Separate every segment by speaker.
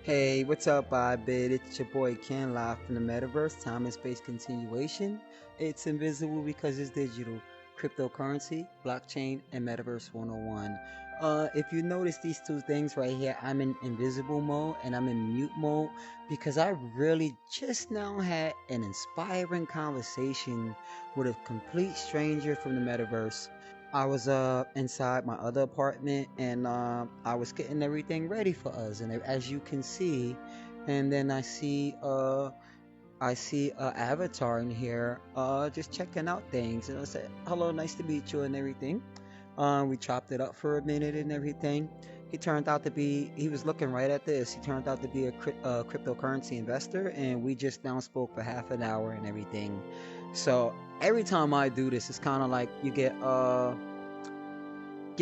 Speaker 1: Hey, what's up, iiBiD? It's your boy Ken, live from the Metaverse, time and space continuation. It's invisible because it's digital. Cryptocurrency, blockchain, and Metaverse 101. If you notice these two things right here, I'm in invisible mode and I'm in mute mode because I really just now had an inspiring conversation with a complete stranger from the Metaverse. I was inside my other apartment and I was getting everything ready for us, and as you can see, and then I see a avatar in here just checking out things, and I said hello, nice to meet you and everything. We chopped it up for a minute and everything. He was looking right at this. He turned out to be a cryptocurrency investor, and we just now spoke for half an hour and everything. So every time I do this, it's kind of like you get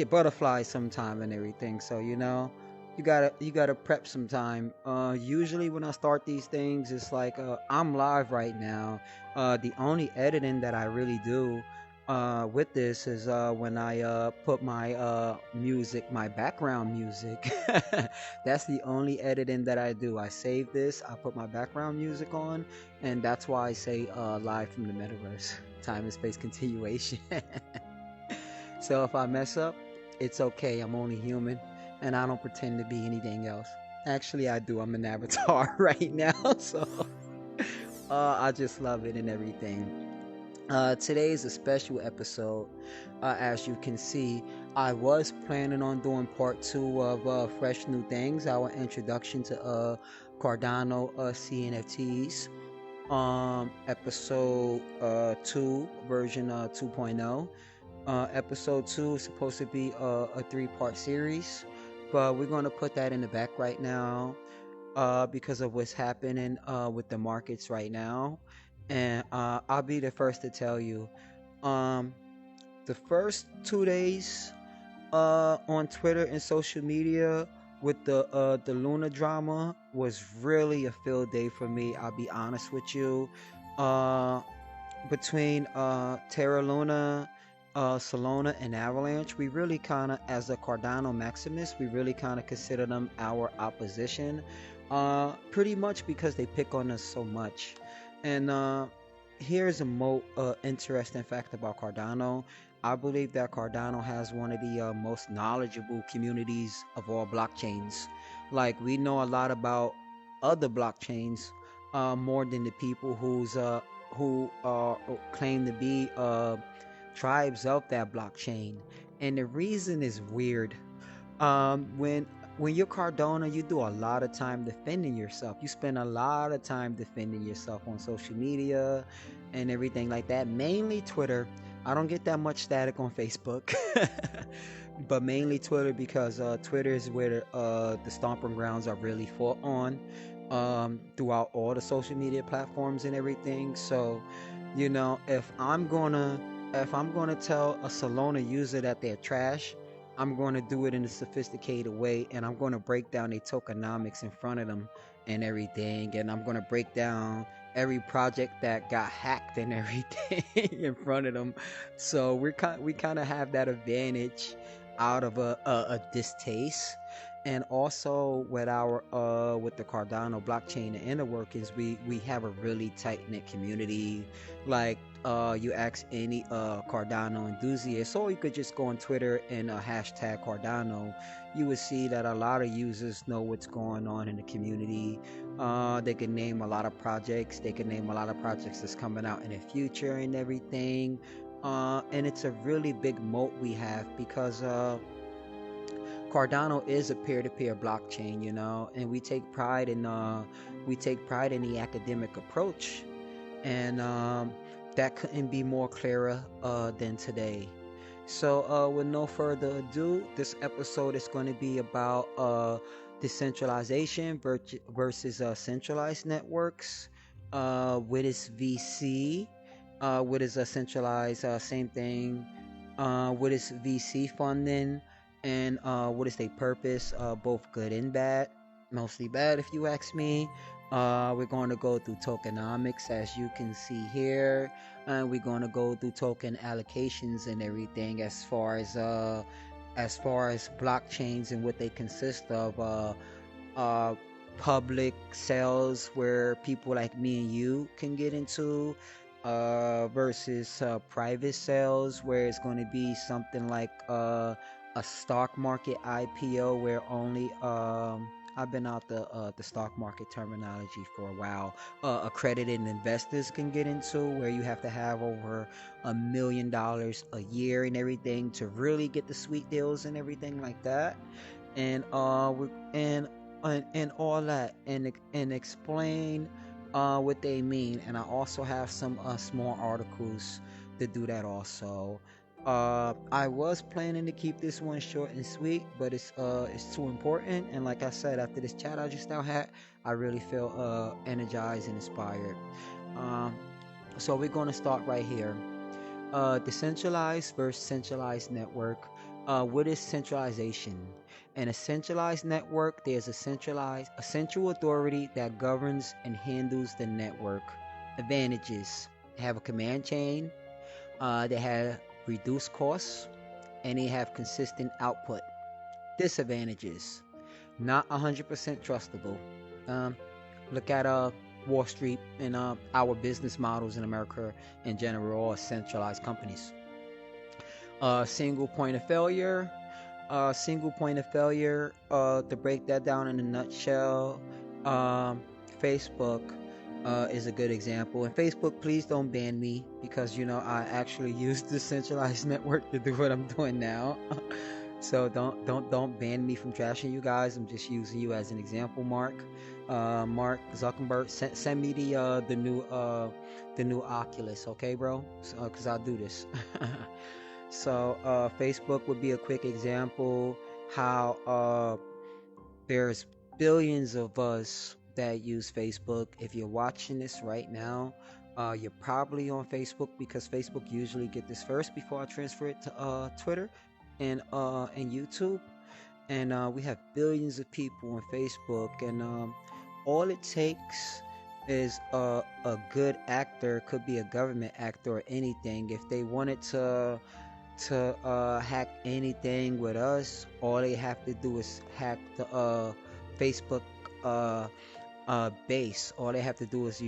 Speaker 1: butterflies sometime and everything. So you gotta prep some time. Usually when I start these things, it's like I'm live right now. The only editing that I really do with this is when I put my music, my background music. That's the only editing that I do. I save this, I put my background music on, and that's why I say live from the metaverse, time and space continuation. So if I mess up, it's okay. I'm only human, and I don't pretend to be anything else. Actually, I do. I'm an avatar right now, so I just love it and everything. Today is a special episode. As you can see, I was planning on doing part two of Fresh New Things, our introduction to Cardano CNFTs. Episode 2, version 2.0. Episode 2 is supposed to be a three-part series, but we're going to put that in the back right now because of what's happening with the markets right now. And I'll be the first to tell you, um, the first 2 days on Twitter and social media with the Luna drama was really a field day for me. I'll be honest with you. Uh, Between Terra Luna, Solana, and Avalanche, we really kind of, as a Cardano Maximus, we really kind of consider them our opposition. Pretty much because they pick on us so much. And here's a interesting fact about Cardano. I believe that Cardano has one of the most knowledgeable communities of all blockchains. Like, we know a lot about other blockchains more than the people who claim to be tribes of that blockchain. And the reason is weird. When you're Cardano, you do a lot of time defending yourself. You spend a lot of time defending yourself on social media and everything like that. Mainly Twitter. I don't get that much static on Facebook, but mainly Twitter because Twitter is where the stomping grounds are really fought on throughout all the social media platforms and everything. So, if I'm gonna tell a Solana user that they're trash, I'm gonna do it in a sophisticated way, and I'm gonna break down their tokenomics in front of them and everything, and I'm gonna break down every project that got hacked and everything in front of them. So we kind of have that advantage out of a distaste. And also with our with the Cardano blockchain and inner workings, we have a really tight knit community. Like you ask any Cardano enthusiast, or you could just go on Twitter and hashtag Cardano. You would see that a lot of users know what's going on in the community. They can name a lot of projects. They can name a lot of projects that's coming out in the future and everything. And it's a really big moat we have because Cardano is a peer-to-peer blockchain, and we take pride in the academic approach, and that couldn't be more clearer than today. So, with no further ado, this episode is going to be about decentralization versus centralized networks. What is VC? What is a centralized? Same thing. What is VC funding? And what is their purpose? Both good and bad. Mostly bad, if you ask me. We're going to go through tokenomics, as you can see here, and we're going to go through token allocations and everything as far as blockchains and what they consist of. public sales where people like me and you can get into, versus private sales where it's going to be something like a stock market IPO where only I've been out the stock market terminology for a while. Accredited investors can get into, where you have to have over $1 million a year and everything to really get the sweet deals and everything like that. And and all that, and explain what they mean. And I also have some small articles to do that also. I was planning to keep this one short and sweet, but it's too important. And like I said, after this chat I just now had, I really feel energized and inspired. Um, so we're going to start right here. Decentralized versus centralized network. What is centralization? In a centralized network, there's a central authority that governs and handles the network. Advantages: they have a command chain, they have reduced costs, and they have consistent output. Disadvantages: not 100% trustable. Um, Look at Wall Street and our business models in America in general, all centralized companies. Single point of failure. Single point of failure. To break that down in a nutshell, Facebook is a good example. And Facebook, please don't ban me, because I actually use the centralized network to do what I'm doing now. So don't ban me from trashing you guys. I'm just using you as an example, Mark. Mark Zuckerberg, send me the new Oculus, okay, bro? So, cause I'll do this. So Facebook would be a quick example. How there's billions of us that use Facebook. If you're watching this right now, you're probably on Facebook, because Facebook usually get this first before I transfer it to Twitter and YouTube. And we have billions of people on Facebook, and all it takes is a good actor, could be a government actor or anything. If they wanted to hack anything with us, all they have to do is hack the Facebook uh, base. All they have to do is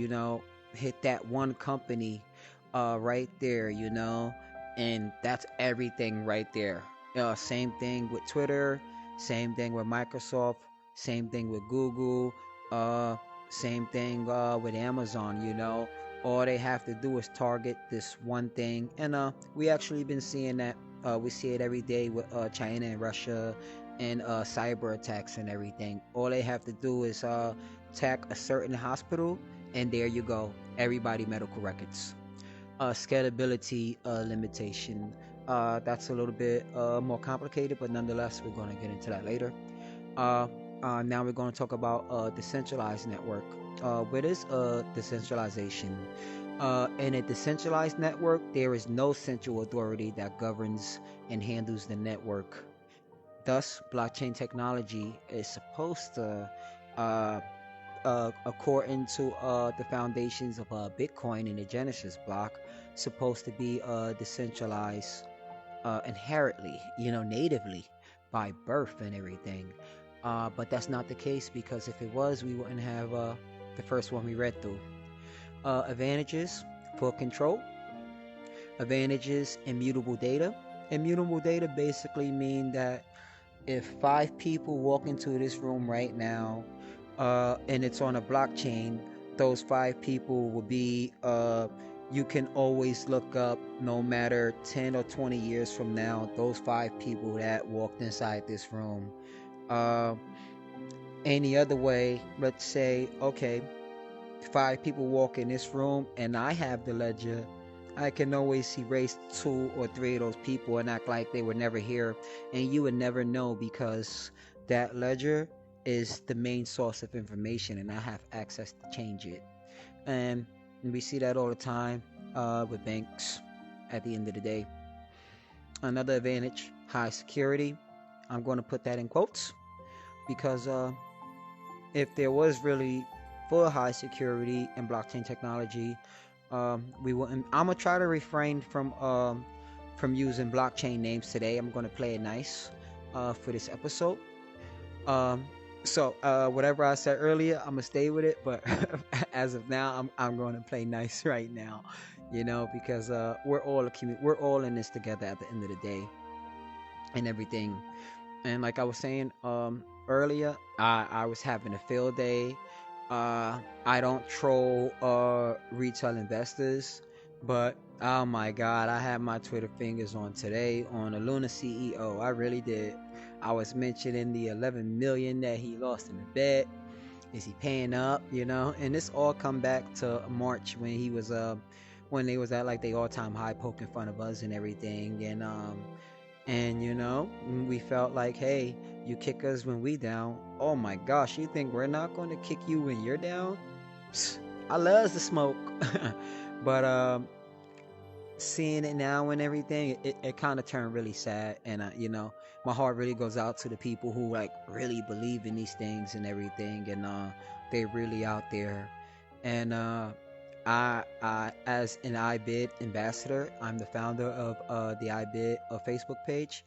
Speaker 1: hit that one company right there, and that's everything right there. Same thing with Twitter, same thing with Microsoft, same thing with Google, uh, same thing with Amazon. All they have to do is target this one thing. And we actually been seeing that. We see it every day with China and Russia, and cyber attacks and everything. All they have to do is attack a certain hospital, and there you go, everybody medical records. Scalability limitation. That's a little bit more complicated, but nonetheless, we're going to get into that later. Now we're going to talk about decentralized network. What is decentralization? In a decentralized network, there is no central authority that governs and handles the network. Thus, blockchain technology is supposed to, according to the foundations of Bitcoin in the Genesis block, supposed to be decentralized inherently, natively by birth and everything. But that's not the case, because if it was, we wouldn't have the first one we read through. Advantages: full control. Advantages: immutable data. Immutable data basically mean that if 5 people walk into this room right now, and it's on a blockchain, those 5 people will be, you can always look up, no matter 10 or 20 years from now, those 5 people that walked inside this room. Any other way, let's say, okay, 5 people walk in this room and I have the ledger, I can always erase 2 or 3 of those people and act like they were never here, and you would never know, because that ledger is the main source of information and I have access to change it. And we see that all the time with banks at the end of the day. Another advantage: high security. I'm going to put that in quotes, because if there was really full high security in blockchain technology, we wouldn't. I'm gonna try to refrain from using blockchain names today. I'm gonna play it nice for this episode. Um, So whatever I said earlier, I'm gonna stay with it. But as of now, I'm going to play nice right now, because we're all a community. We're all in this together at the end of the day and everything. And like I was saying earlier, I was having a field day. I don't troll retail investors, but oh my god, I had my Twitter fingers on today on a Luna CEO. I really did. I was mentioning the 11 million that he lost in the bet. Is he paying up? And this all come back to March when they was at like the all-time high, poking fun of us and everything. And we felt like, hey, you kick us when we down. Oh my gosh, you think we're not going to kick you when you're down? Psst, I love the smoke. But seeing it now and everything, it kind of turned really sad. And my heart really goes out to the people who like really believe in these things and everything, and they really out there. And I as an iiBiD ambassador, I'm the founder of the iiBiD Facebook page.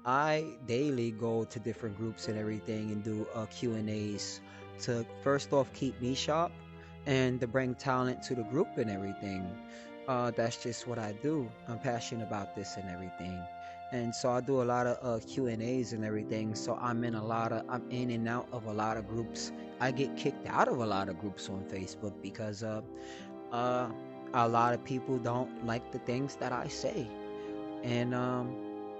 Speaker 1: I daily go to different groups and everything and do Q&As to first off keep me sharp and to bring talent to the group and everything. That's just what I do. I'm passionate about this and everything. And so I do a lot of Q&As and everything. So I'm in and out of a lot of groups. I get kicked out of a lot of groups on Facebook because uh, a lot of people don't like the things that I say. And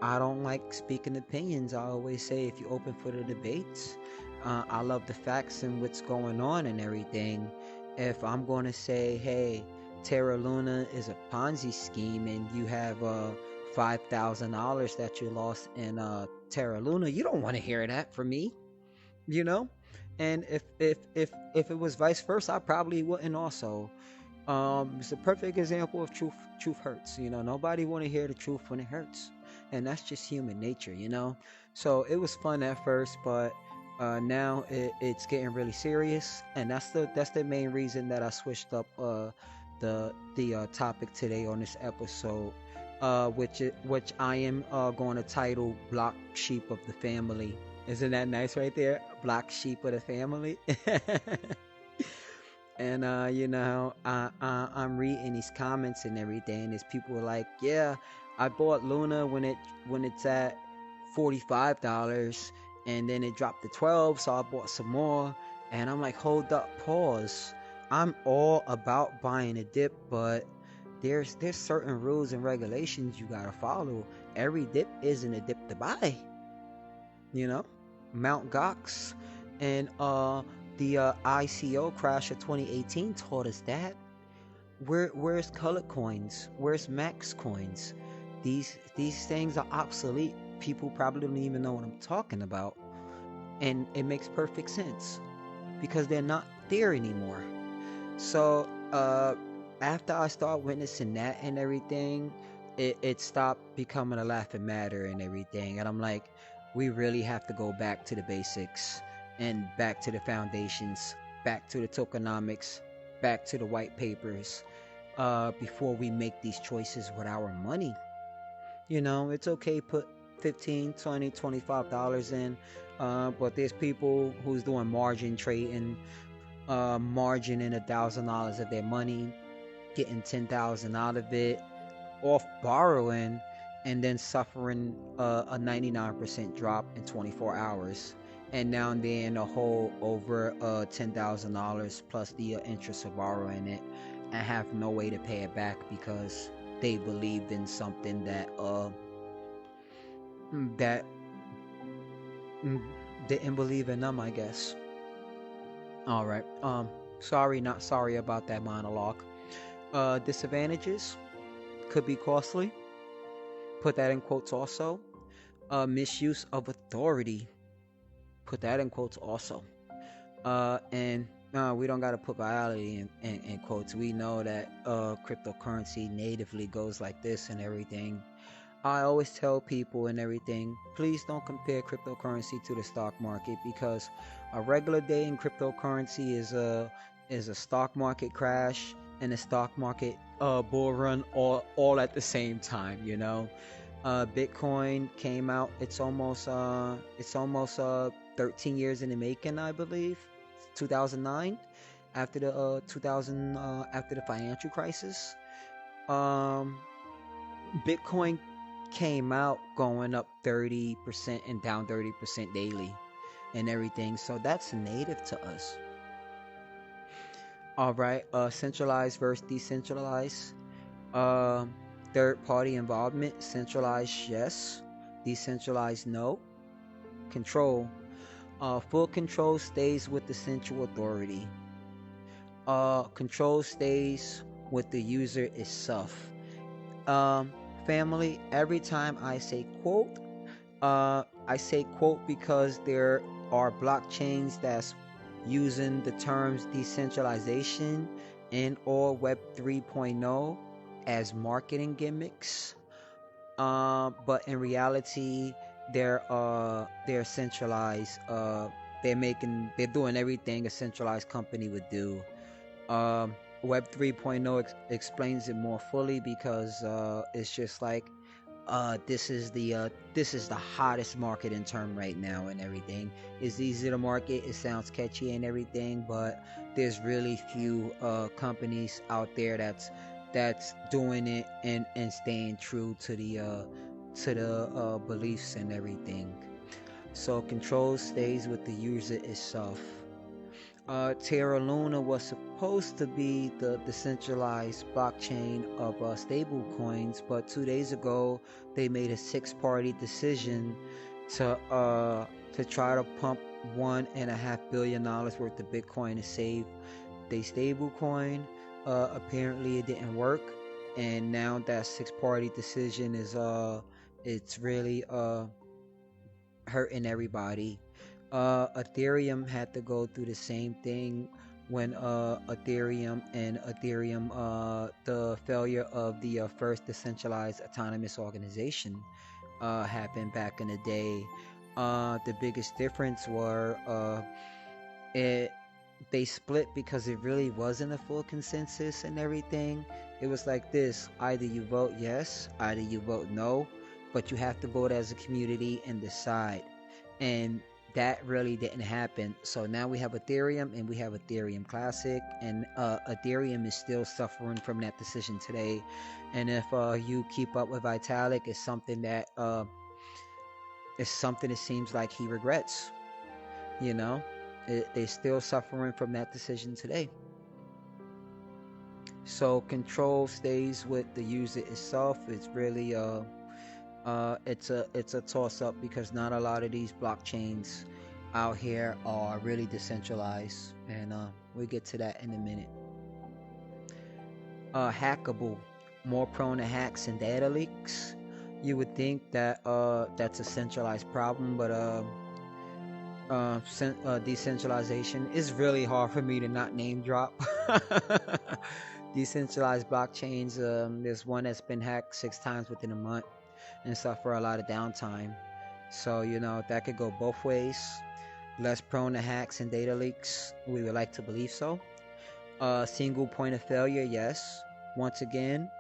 Speaker 1: I don't like speaking opinions. I always say, if you're open for the debates, I love the facts and what's going on and everything. If I'm going to say, hey, Terra Luna is a Ponzi scheme and you have $5,000 that you lost in Terra Luna, you don't want to hear that from me, you know. And if it was vice versa, I probably wouldn't also. It's a perfect example of truth hurts. Nobody want to hear the truth when it hurts, and that's just human nature. So it was fun at first, but now it's getting really serious, and that's the main reason that I switched up the topic today on this episode, which I am going to title "Black Sheep of the Family." Isn't that nice right there? Black sheep of the family. And I'm reading these comments and everything. There's people like, yeah, I bought Luna when it's at $45, and then it dropped to 12, so I bought some more. And I'm like, hold up, pause. I'm all about buying a dip, but there's certain rules and regulations you gotta follow. Every dip isn't a dip to buy. Mount Gox and the ICO crash of 2018 taught us that. Where's colored coins? Where's max coins? These things are obsolete. People probably don't even know what I'm talking about, and it makes perfect sense because they're not there anymore. So after I start witnessing that and everything, it stopped becoming a laughing matter and everything. And I'm like, we really have to go back to the basics and back to the foundations, back to the tokenomics, back to the white papers, before we make these choices with our money. It's okay, put $15, $20, $25 in, but there's people who's doing margin trading, margining $1,000 of their money, getting 10,000 out of it, off borrowing, and then suffering a 99% drop in 24 hours. And now they're in a hole over $10,000 plus the interest of borrowing it, and have no way to pay it back because they believed in something that didn't believe in them, I guess. All right. Sorry, not sorry about that monologue. Disadvantages could be costly. Put that in quotes also. Misuse of authority. Put that in quotes also. And we don't got to put biology in quotes. We know that cryptocurrency natively goes like this and everything. I always tell people and everything, please don't compare cryptocurrency to the stock market, because a regular day in cryptocurrency is a stock market crash and a stock market bull run all at the same time. Bitcoin came out, it's almost 13 years in the making, I believe. 2009, after the 2000 after the financial crisis. Um, Bitcoin came out going up 30% and down 30% daily and everything. So that's native to us. All right, centralized versus decentralized. Um, Third party involvement, centralized yes, decentralized no. Control. Full control stays with the central authority. Control stays with the user itself. Um, Family, every time I say quote, I say quote because there are blockchains that's using the terms decentralization and or Web 3.0 as marketing gimmicks. But in reality, they're centralized. They're doing everything a centralized company would do. Um, Web 3.0 explains it more fully because it's just like this is the hottest marketing term right now and everything. It's easy to market, it sounds catchy and everything, but there's really few companies out there that's doing it and staying true to the beliefs and everything. So control stays with the user itself. Terra Luna was supposed to be the decentralized blockchain of stable coins, but 2 days ago they made a six-party decision to try to pump $1.5 billion worth of Bitcoin to save they stable coin. Apparently it didn't work, and now that six-party decision is it's really hurting everybody. Ethereum had to go through the same thing when Ethereum, the failure of the first decentralized autonomous organization happened back in the day. The biggest difference were it they split because it really wasn't a full consensus and everything. It was like this: either you vote yes, either you vote no, but you have to vote as a community and decide. And that really didn't happen. So now we have Ethereum and we have Ethereum Classic, and Ethereum is still suffering from that decision today. And if you keep up with Vitalik, it's something that it seems like he regrets. You know, they're still suffering from that decision today. So control stays with the user itself. It's really it's a toss up because not a lot of these blockchains out here are really decentralized, and we'll get to that in a minute. Hackable, more prone to hacks and data leaks. You would think that that's a centralized problem, but decentralization is really hard for me to not name drop. Decentralized blockchains, there's one that's been hacked 6 times within a month and suffer a lot of downtime. So, that could go both ways. Less prone to hacks and data leaks. We would like to believe so. Single point of failure, yes. Once again,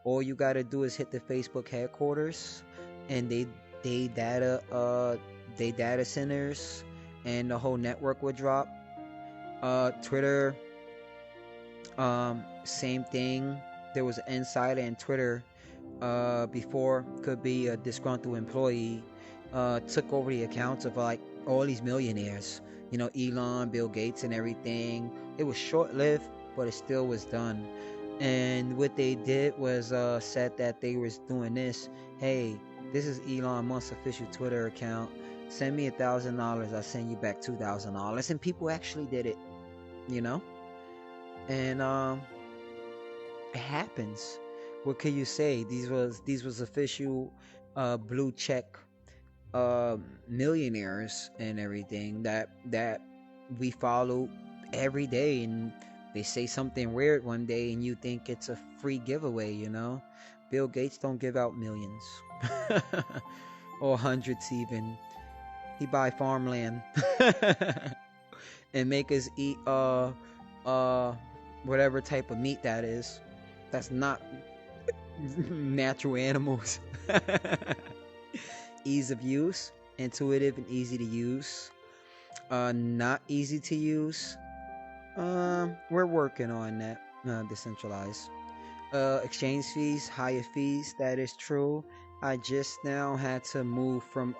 Speaker 1: all you gotta do is hit the Facebook headquarters, and they data centers, and the whole network would drop. Twitter, same thing. There was an insider in Twitter before, could be a disgruntled employee, took over the accounts of like all these millionaires, Elon, Bill Gates and everything. It was short-lived, but it still was done. And what they did was said that they was doing this. Hey, this is Elon Musk's official Twitter account. Send me $1,000, I'll send you back $2,000. And people actually did it, and it happens. What can you say? These was official blue check millionaires and everything that we follow every day, and they say something weird one day and you think it's a free giveaway. Bill Gates don't give out millions or hundreds even. He buy farmland and make us eat whatever type of meat that is. That's not natural animals. Ease of use, intuitive and easy to use. not easy to use. We're working on that. Decentralized. Exchange fees, higher fees. That is true. I just now had to move from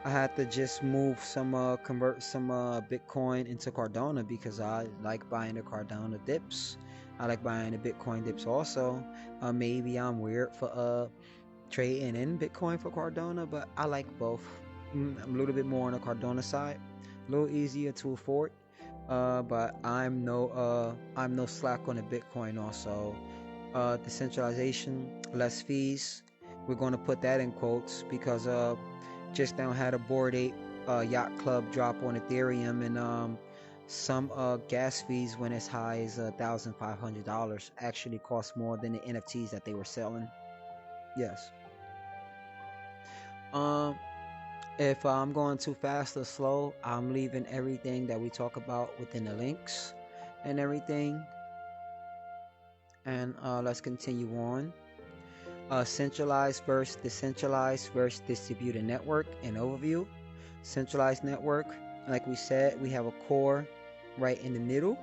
Speaker 1: I had to just move some convert some Bitcoin into Cardano because I like buying the Cardano dips. I like buying the Bitcoin dips also. Maybe I'm weird for trading in Bitcoin for Cardano, but I like both. I'm a little bit more on the Cardano side, a little easier to afford. But I'm no slack on the Bitcoin also. Decentralization, less fees. We're going to put that in quotes because just now had a Bored Ape yacht club drop on Ethereum, and some gas fees went as high as $1,500. Actually cost more than the NFTs that they were selling. Yes. Um, if I'm going too fast or slow, I'm leaving everything that we talk about within the links and everything. And let's continue on. Centralized versus distributed network, an overview. Centralized network, like we said, we have a core right in the middle.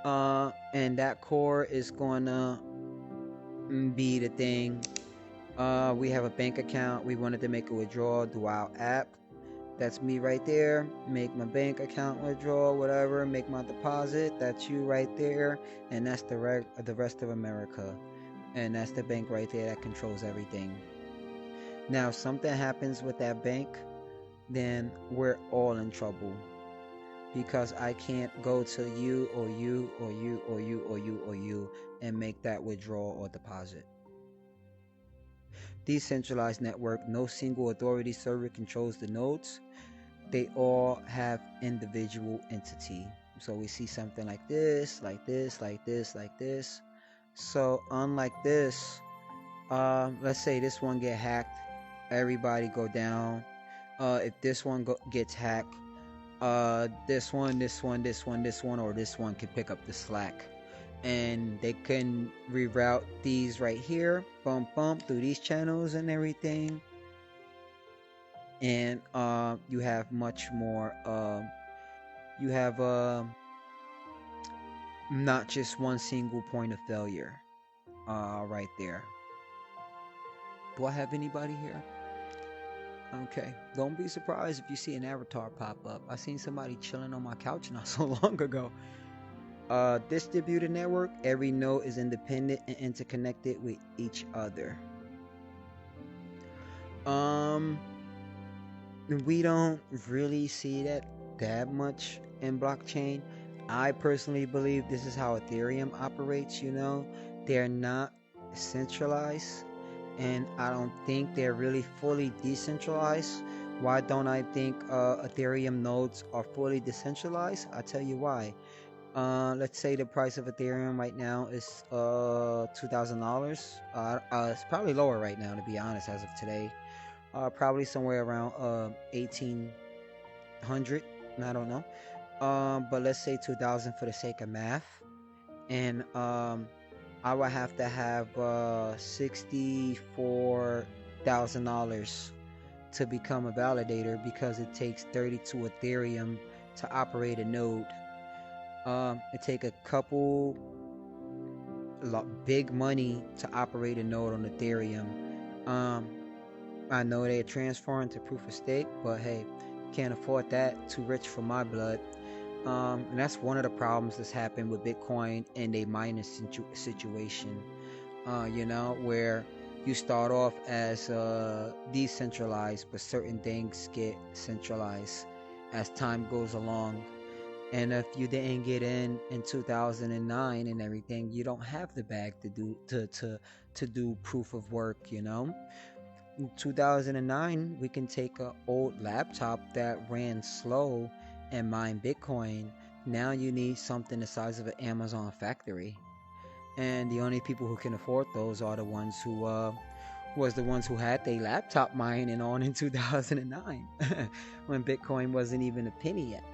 Speaker 1: And that core is gonna be the thing. We have a bank account. We wanted to make a withdrawal through our app. That's me right there. Make my bank account withdrawal, whatever. Make my deposit. That's you right there. And that's the rest of America. And that's the bank right there that controls everything. Now, if something happens with that bank, then we're all in trouble. Because I can't go to you or you or you or you or you or you and make that withdrawal or deposit. Decentralized network, no single authority server controls the nodes. They all have individual entity. So we see something like this, like this, like this, like this. So unlike this, let's say this one get hacked, everybody go down. If this one gets hacked, this one, or this one can pick up the slack, and they can reroute these right here, bump through these channels and everything. And you have much more. You have not just one single point of failure. Right there. Do I have anybody here? Okay. Don't be surprised if you see an avatar pop up. I seen somebody chilling on my couch not so long ago. Distributed network. Every node is independent and interconnected with each other. We don't really see that much in blockchain. I personally believe this is how Ethereum operates. They're not centralized, and I don't think they're really fully decentralized. Why don't I think Ethereum nodes are fully decentralized? I'll tell you why. Let's say the price of Ethereum right now is $2,000. It's probably lower right now, to be honest, as of today. Probably somewhere around 1,800. I don't know. But let's say 2,000 for the sake of math, and I would have to have $64,000 to become a validator because it takes 32 Ethereum to operate a node. It take a couple big money to operate a node on Ethereum. I know they're transferring to proof of stake, but hey, can't afford that. Too rich for my blood. And that's one of the problems that's happened with Bitcoin and a mining situation. Where you start off as decentralized, but certain things get centralized as time goes along. And if you didn't get in 2009 and everything, you don't have the bag to do proof of work. In 2009, we can take an old laptop that ran slow and mine Bitcoin. Now you need something the size of an Amazon factory, and the only people who can afford those are the ones who had their laptop mining on in 2009 when Bitcoin wasn't even a penny yet.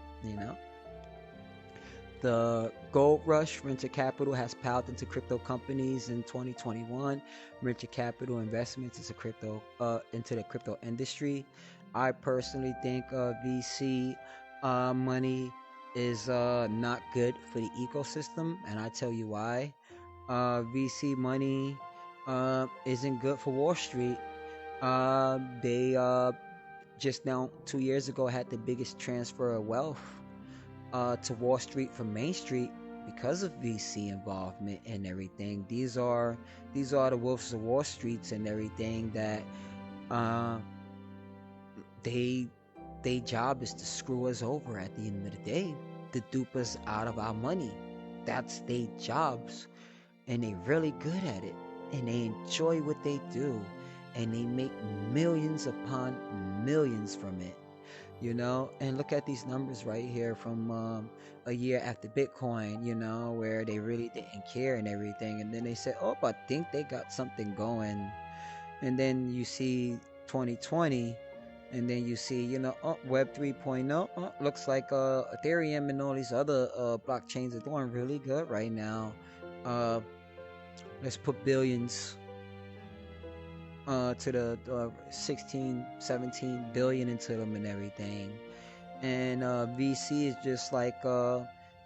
Speaker 1: The gold rush, venture capital has piled into crypto companies in 2021. Venture capital investments into the crypto industry. I personally think VC money is not good for the ecosystem, and I tell you why. VC money isn't good for Wall Street. They just now 2 years ago had the biggest transfer of wealth to Wall Street from Main Street because of VC involvement and everything. These are the wolves of Wall Streets and everything that uh, they they job is to screw us over at the end of the day, to dupe us out of our money. That's their jobs, and they really good at it, and they enjoy what they do, and they make millions upon millions from it. And look at these numbers right here from a year after Bitcoin, where they really didn't care and everything, and then they said, oh, I think they got something going. And then you see 2020, and then you see, oh, Web 3.0, oh, looks like Ethereum and all these other blockchains are doing really good right now. Let's put billions to the 16, 17 billion into them and everything. And VC is just like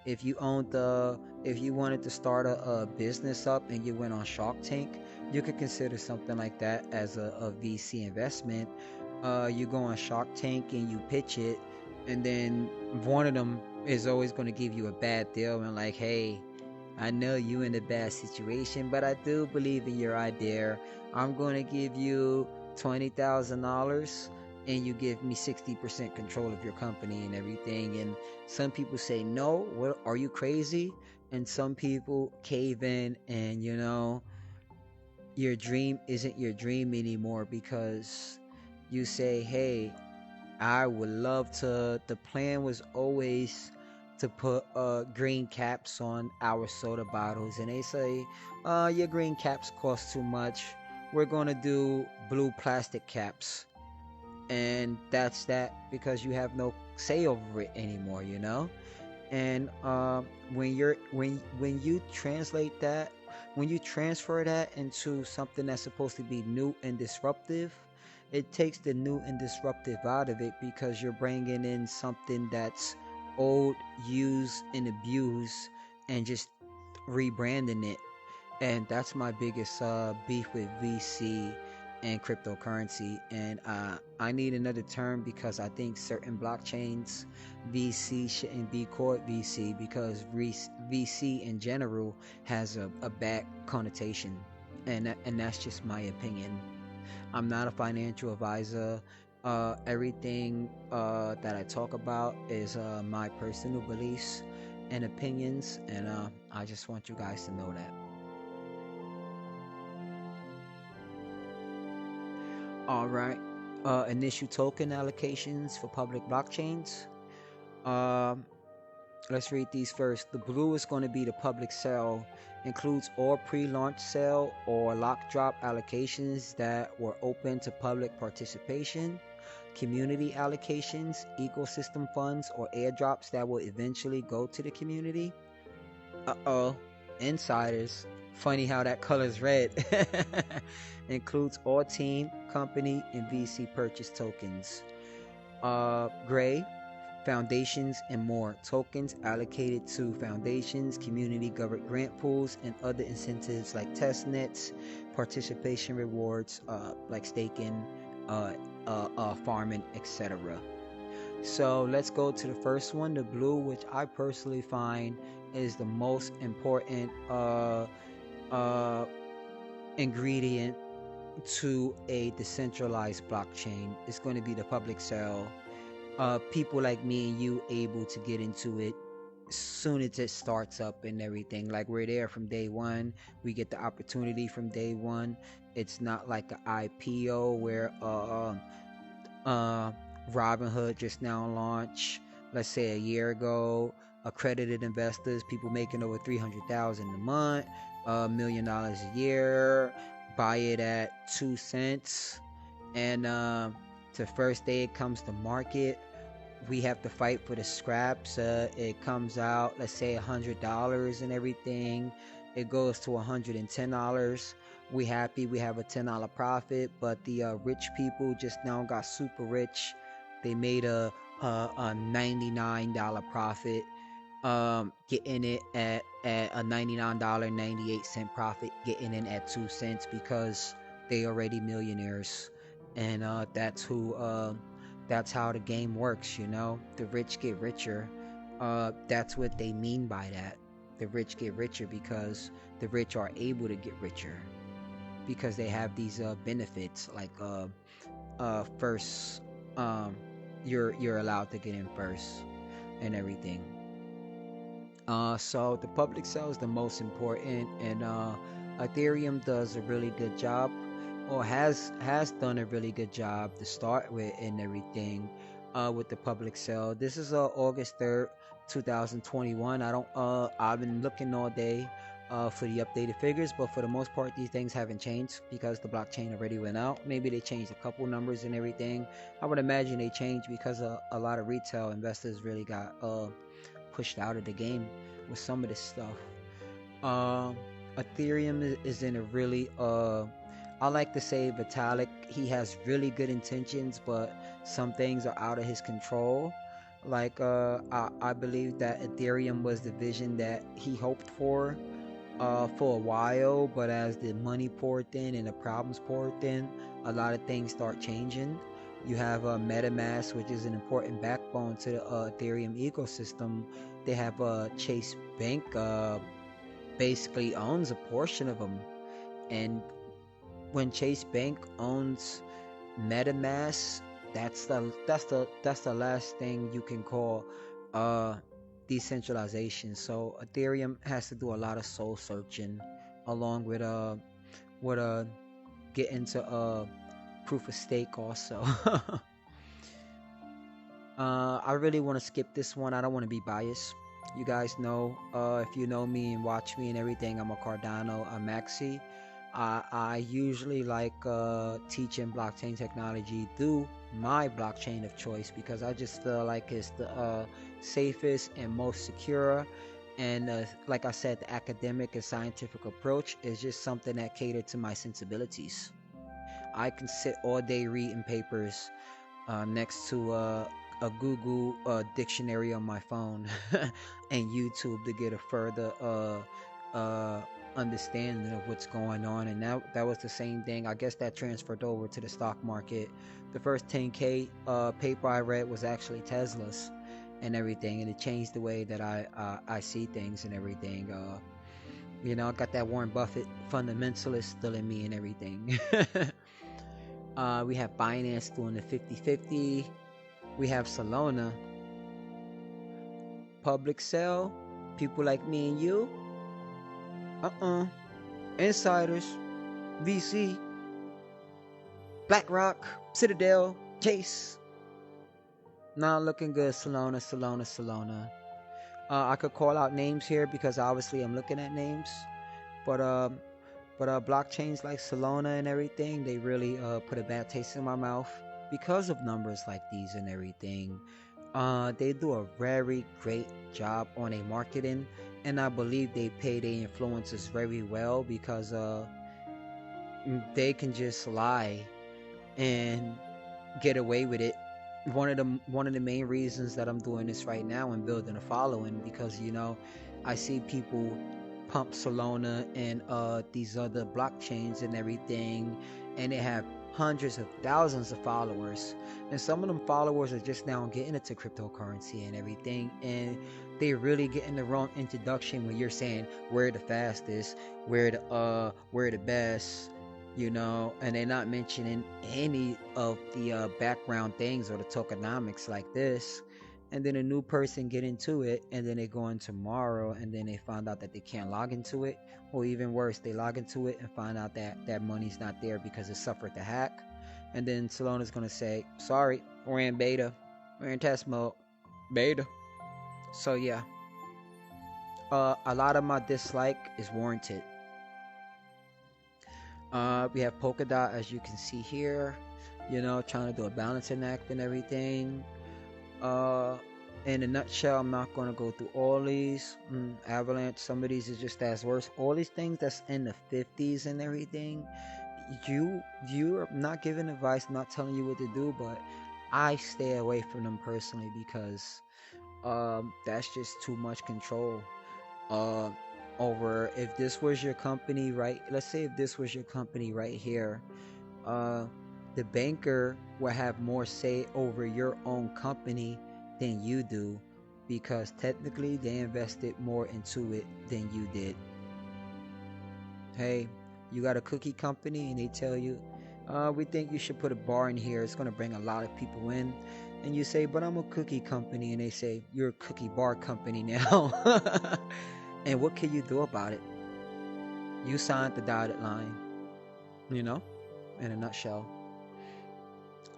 Speaker 1: if you wanted to start a business up and you went on Shark Tank, you could consider something like that as a VC investment. You go on Shark Tank and you pitch it, and then one of them is always going to give you a bad deal and like, hey, I know you in a bad situation, but I do believe in your idea. I'm going to give you $20,000 and you give me 60% control of your company and everything. And some people say, no, what, are you crazy? And some people cave in, and your dream isn't your dream anymore, because you say, hey, I would love to. The plan was always to put green caps on our soda bottles, and they say, your green caps cost too much. We're gonna do blue plastic caps, and that's that, because you have no say over it anymore, And when you translate that, when you transfer that into something that's supposed to be new and disruptive, it takes the new and disruptive out of it, because you're bringing in something that's old, used, and abused, and just rebranding it. And that's my biggest beef with VC and cryptocurrency. And I need another term, because I think certain blockchains, VC shouldn't be called VC, because VC in general has a bad connotation, and that's just my opinion. I'm not a financial advisor. Everything that I talk about is my personal beliefs and opinions, and I just want you guys to know that. All right. Initial token allocations for public blockchains. Um, let's read these first. The blue is going to be the public sale, includes all pre-launch sale or lock drop allocations that were open to public participation, community allocations, ecosystem funds, or airdrops that will eventually go to the community. Uh-oh, insiders. Funny how that color's red. Includes all team, company, and VC purchase tokens. Gray, foundations and more. Tokens allocated to foundations, community governed grant pools, and other incentives like test nets, participation rewards, like staking, farming, etc. So let's go to the first one, the blue, which I personally find is the most important uh, ingredient to a decentralized blockchain. Is going to be the public sale. People like me and you able to get into it soon as it starts up and everything. Like, we're there from day one. We get the opportunity from day one. It's not like an IPO where uh, Robinhood just now launched, let's say a year ago. Accredited investors, people making over 300,000 a month, $1 million a year, buy it at 2 cents, and the first day it comes to market, we have to fight for the scraps. It comes out, let's say $100 and everything. it goes to $110. We happy we have a $10 profit, but the rich people just now got super rich. They made a $99 profit, getting it at a $99.98 profit, getting in at 2 cents because they already millionaires. And that's how the game works, you know. The rich get richer. That's what they mean by that. The rich get richer because the rich are able to get richer because they have these benefits like first, you're allowed to get in first and everything. So the public cell is the most important, and Ethereum does a really good job, or has done a really good job to start with and everything. With the public cell, this is August 3rd, 2021. I've been looking all day for the updated figures, but for the most part, these things haven't changed because the blockchain already went out. Maybe they changed a couple numbers and everything. I would imagine they changed because a lot of retail investors really got pushed out of the game with some of this stuff. Um, Ethereum is in a really I like to say Vitalik. He has really good intentions, but some things are out of his control. Like I believe that Ethereum was the vision that he hoped for a while, but as the money poured in and the problems poured in, a lot of things start changing. You have MetaMask, which is an important backbone to the Ethereum ecosystem. They have Chase Bank basically owns a portion of them, and when Chase Bank owns MetaMask, that's the last thing you can call uh decentralization. So Ethereum has to do a lot of soul searching, along with getting to proof of stake also. I really want to skip this one. I don't want to be biased. You guys know, if you know me and watch me and everything, I'm a Cardano, a Maxi. I usually like teaching blockchain technology through my blockchain of choice because I just feel like it's the safest and most secure. And like I said, the academic and scientific approach is just something that catered to my sensibilities. I can sit all day reading papers next to a Google dictionary on my phone and YouTube to get a further understanding of what's going on. And that was the same thing. I guess that transferred over to the stock market. The first 10K paper I read was actually Tesla's and everything, and it changed the way that I see things and everything. You know, I got that Warren Buffett fundamentalist still in me and everything. We have Binance doing the 50-50. We have Solana. Public sale. People like me and you. Insiders. VC. BlackRock. Citadel. Chase. Not looking good. Solana. I could call out names here because obviously I'm looking at names. But blockchains like Solana and everything, they really put a bad taste in my mouth because of numbers like these and everything. They do a very great job on a marketing, and I believe they pay their influencers very well because they can just lie and get away with it. One of the main reasons that I'm doing this right now and building a following, because you know, I see people pump Solana and these other blockchains and everything, and they have hundreds of thousands of followers, and some of them followers are just now getting into cryptocurrency and everything, and they really getting the wrong introduction when you're saying we're the fastest, we're the best, you know, and they're not mentioning any of the background things or the tokenomics like this. And then a new person get into it, and then they go in tomorrow, and then they find out that they can't log into it, or even worse, they log into it and find out that that money's not there because it suffered the hack. And then Solana's gonna say, sorry, we're in beta, we're in test mode, beta. So yeah, a lot of my dislike is warranted. We have Polkadot, as you can see here, you know, trying to do a balancing act and everything. In a nutshell, I'm not going to go through all these. Avalanche, some of these is just as worse. All these things that's in the 50s and everything, you're not giving advice, not telling you what to do, but I stay away from them personally because that's just too much control. Uh, over if this was your company, right? Let's say if this was your company right here, uh, the banker will have more say over your own company than you do because technically they invested more into it than you did. Hey, you got a cookie company and they tell you, we think you should put a bar in here. It's going to bring a lot of people in. And you say, but I'm a cookie company. And they say, you're a cookie bar company now. And what can you do about it? You signed the dotted line, you know, in a nutshell.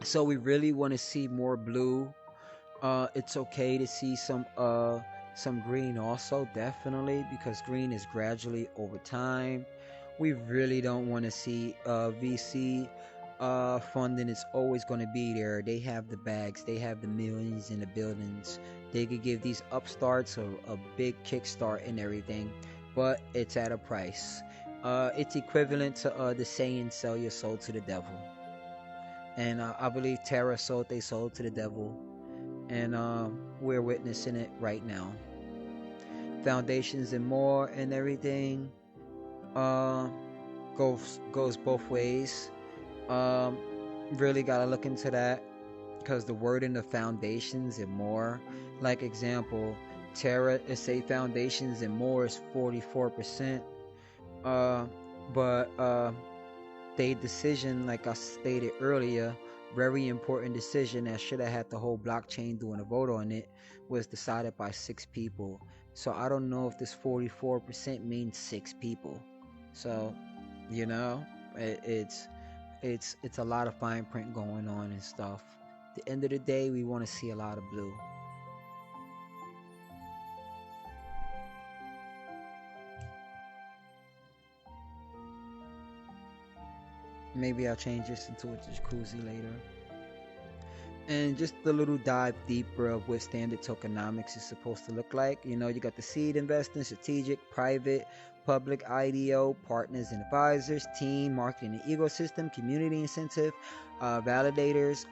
Speaker 1: So we really want to see more blue. It's okay to see some green also, definitely, because green is gradually over time. We really don't want to see VC funding is always going to be there. They have the bags, they have the millions in the buildings. They could give these upstarts a big kickstart and everything, but it's at a price. It's equivalent to the saying, sell your soul to the devil. And I believe Terra sold they soul to the devil, and we're witnessing it right now. Foundations and more and everything uh, goes both ways. Um, really gotta look into that because the word in the foundations and more, like example, Terra SA foundations and more is 44%. Uh, but they decision, like I stated earlier, very important decision that should have had the whole blockchain doing a vote on it, was decided by 6 people. So I don't know if this 44% means 6 people. So, you know, it's a lot of fine print going on and stuff. At the end of the day, we want to see a lot of blue. Maybe I'll change this into a jacuzzi later. And just a little dive deeper of what standard tokenomics is supposed to look like. You know, you got the seed investing, strategic, private, public, IDO, partners and advisors, team, marketing and ecosystem, community incentive, validators,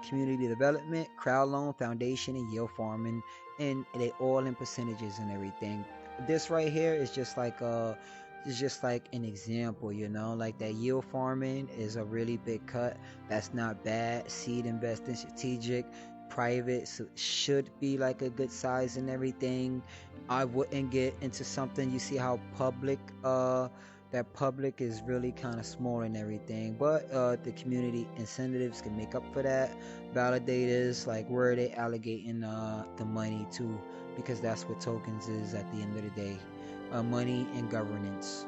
Speaker 1: community development, crowd loan, foundation, and yield farming. And they all in percentages and everything. This right here is just like an example, you know, like that yield farming is a really big cut. That's not bad. Seed investing, strategic, private, so should be like a good size and everything. I wouldn't get into something. You see how that public is really kind of small and everything, but the community incentives can make up for that. Validators, like where are they allocating the money to, because that's what tokens is at the end of the day, money and governance.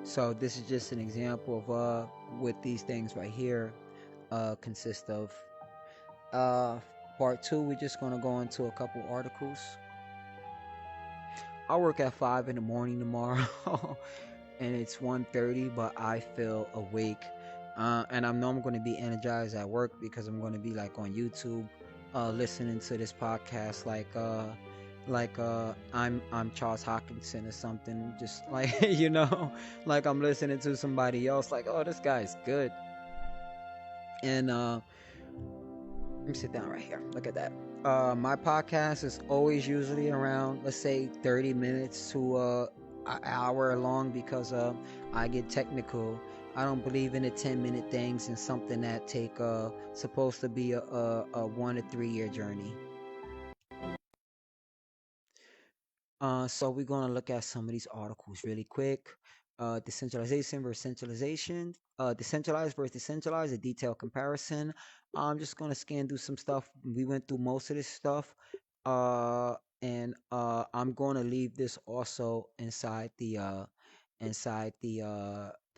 Speaker 1: So this is just an example of what these things right here consist of. Uh, Part two, we're just gonna go into a couple articles. I work at 5 in the morning tomorrow, and it's 1:30, but I feel awake, and I know I'm gonna be energized at work because I'm gonna be like on YouTube, listening to this podcast I'm Charles Hawkinson or something, just like like I'm listening to somebody else, like, oh, this guy's good. And let me sit down right here. Look at that. My podcast is always usually around, let's say, 30 minutes to an hour long because I get technical. I don't believe in the 10-minute things and something that take supposed to be a 1 to 3 year journey. So we're going to look at some of these articles really quick. Decentralization versus centralization. Decentralized versus decentralized, a detailed comparison. I'm just going to scan through some stuff. We went through most of this stuff. And I'm going to leave this also inside the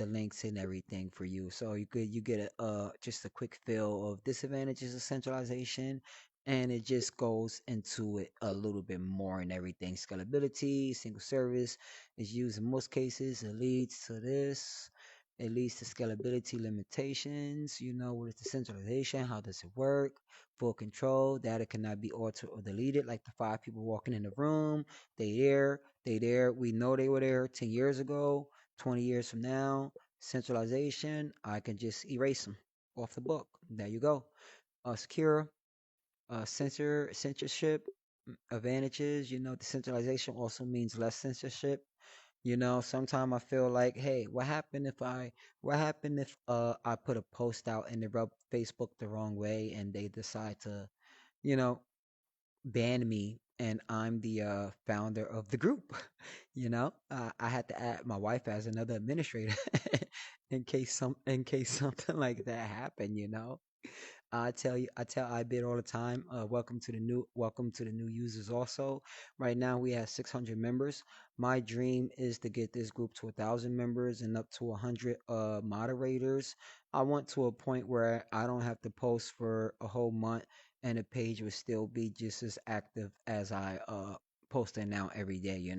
Speaker 1: links and everything for you. So you get a just a quick feel of disadvantages of centralization, and it just goes into it a little bit more and everything. Scalability, single service is used in most cases. It leads to this. It leads to scalability limitations. What is decentralization? How does it work? Full control. Data cannot be altered or deleted. Like the five people walking in the room, they there. We know they were there 10 years ago, 20 years from now. Centralization, I can just erase them off the book. There you go. Secure, censorship advantages. Decentralization also means less censorship. Sometimes I feel like, hey, what happened if I put a post out and they rub Facebook the wrong way and they decide to, you know, ban me and I'm the founder of the group. I had to add my wife as another administrator in case something like that happened. I tell iiBiD all the time, welcome to the new users also. Right now we have 600 members. My dream is to get this group to 1,000 members and up to 100 moderators. I want to a point where I don't have to post for a whole month and the page would still be just as active as I posting now every day.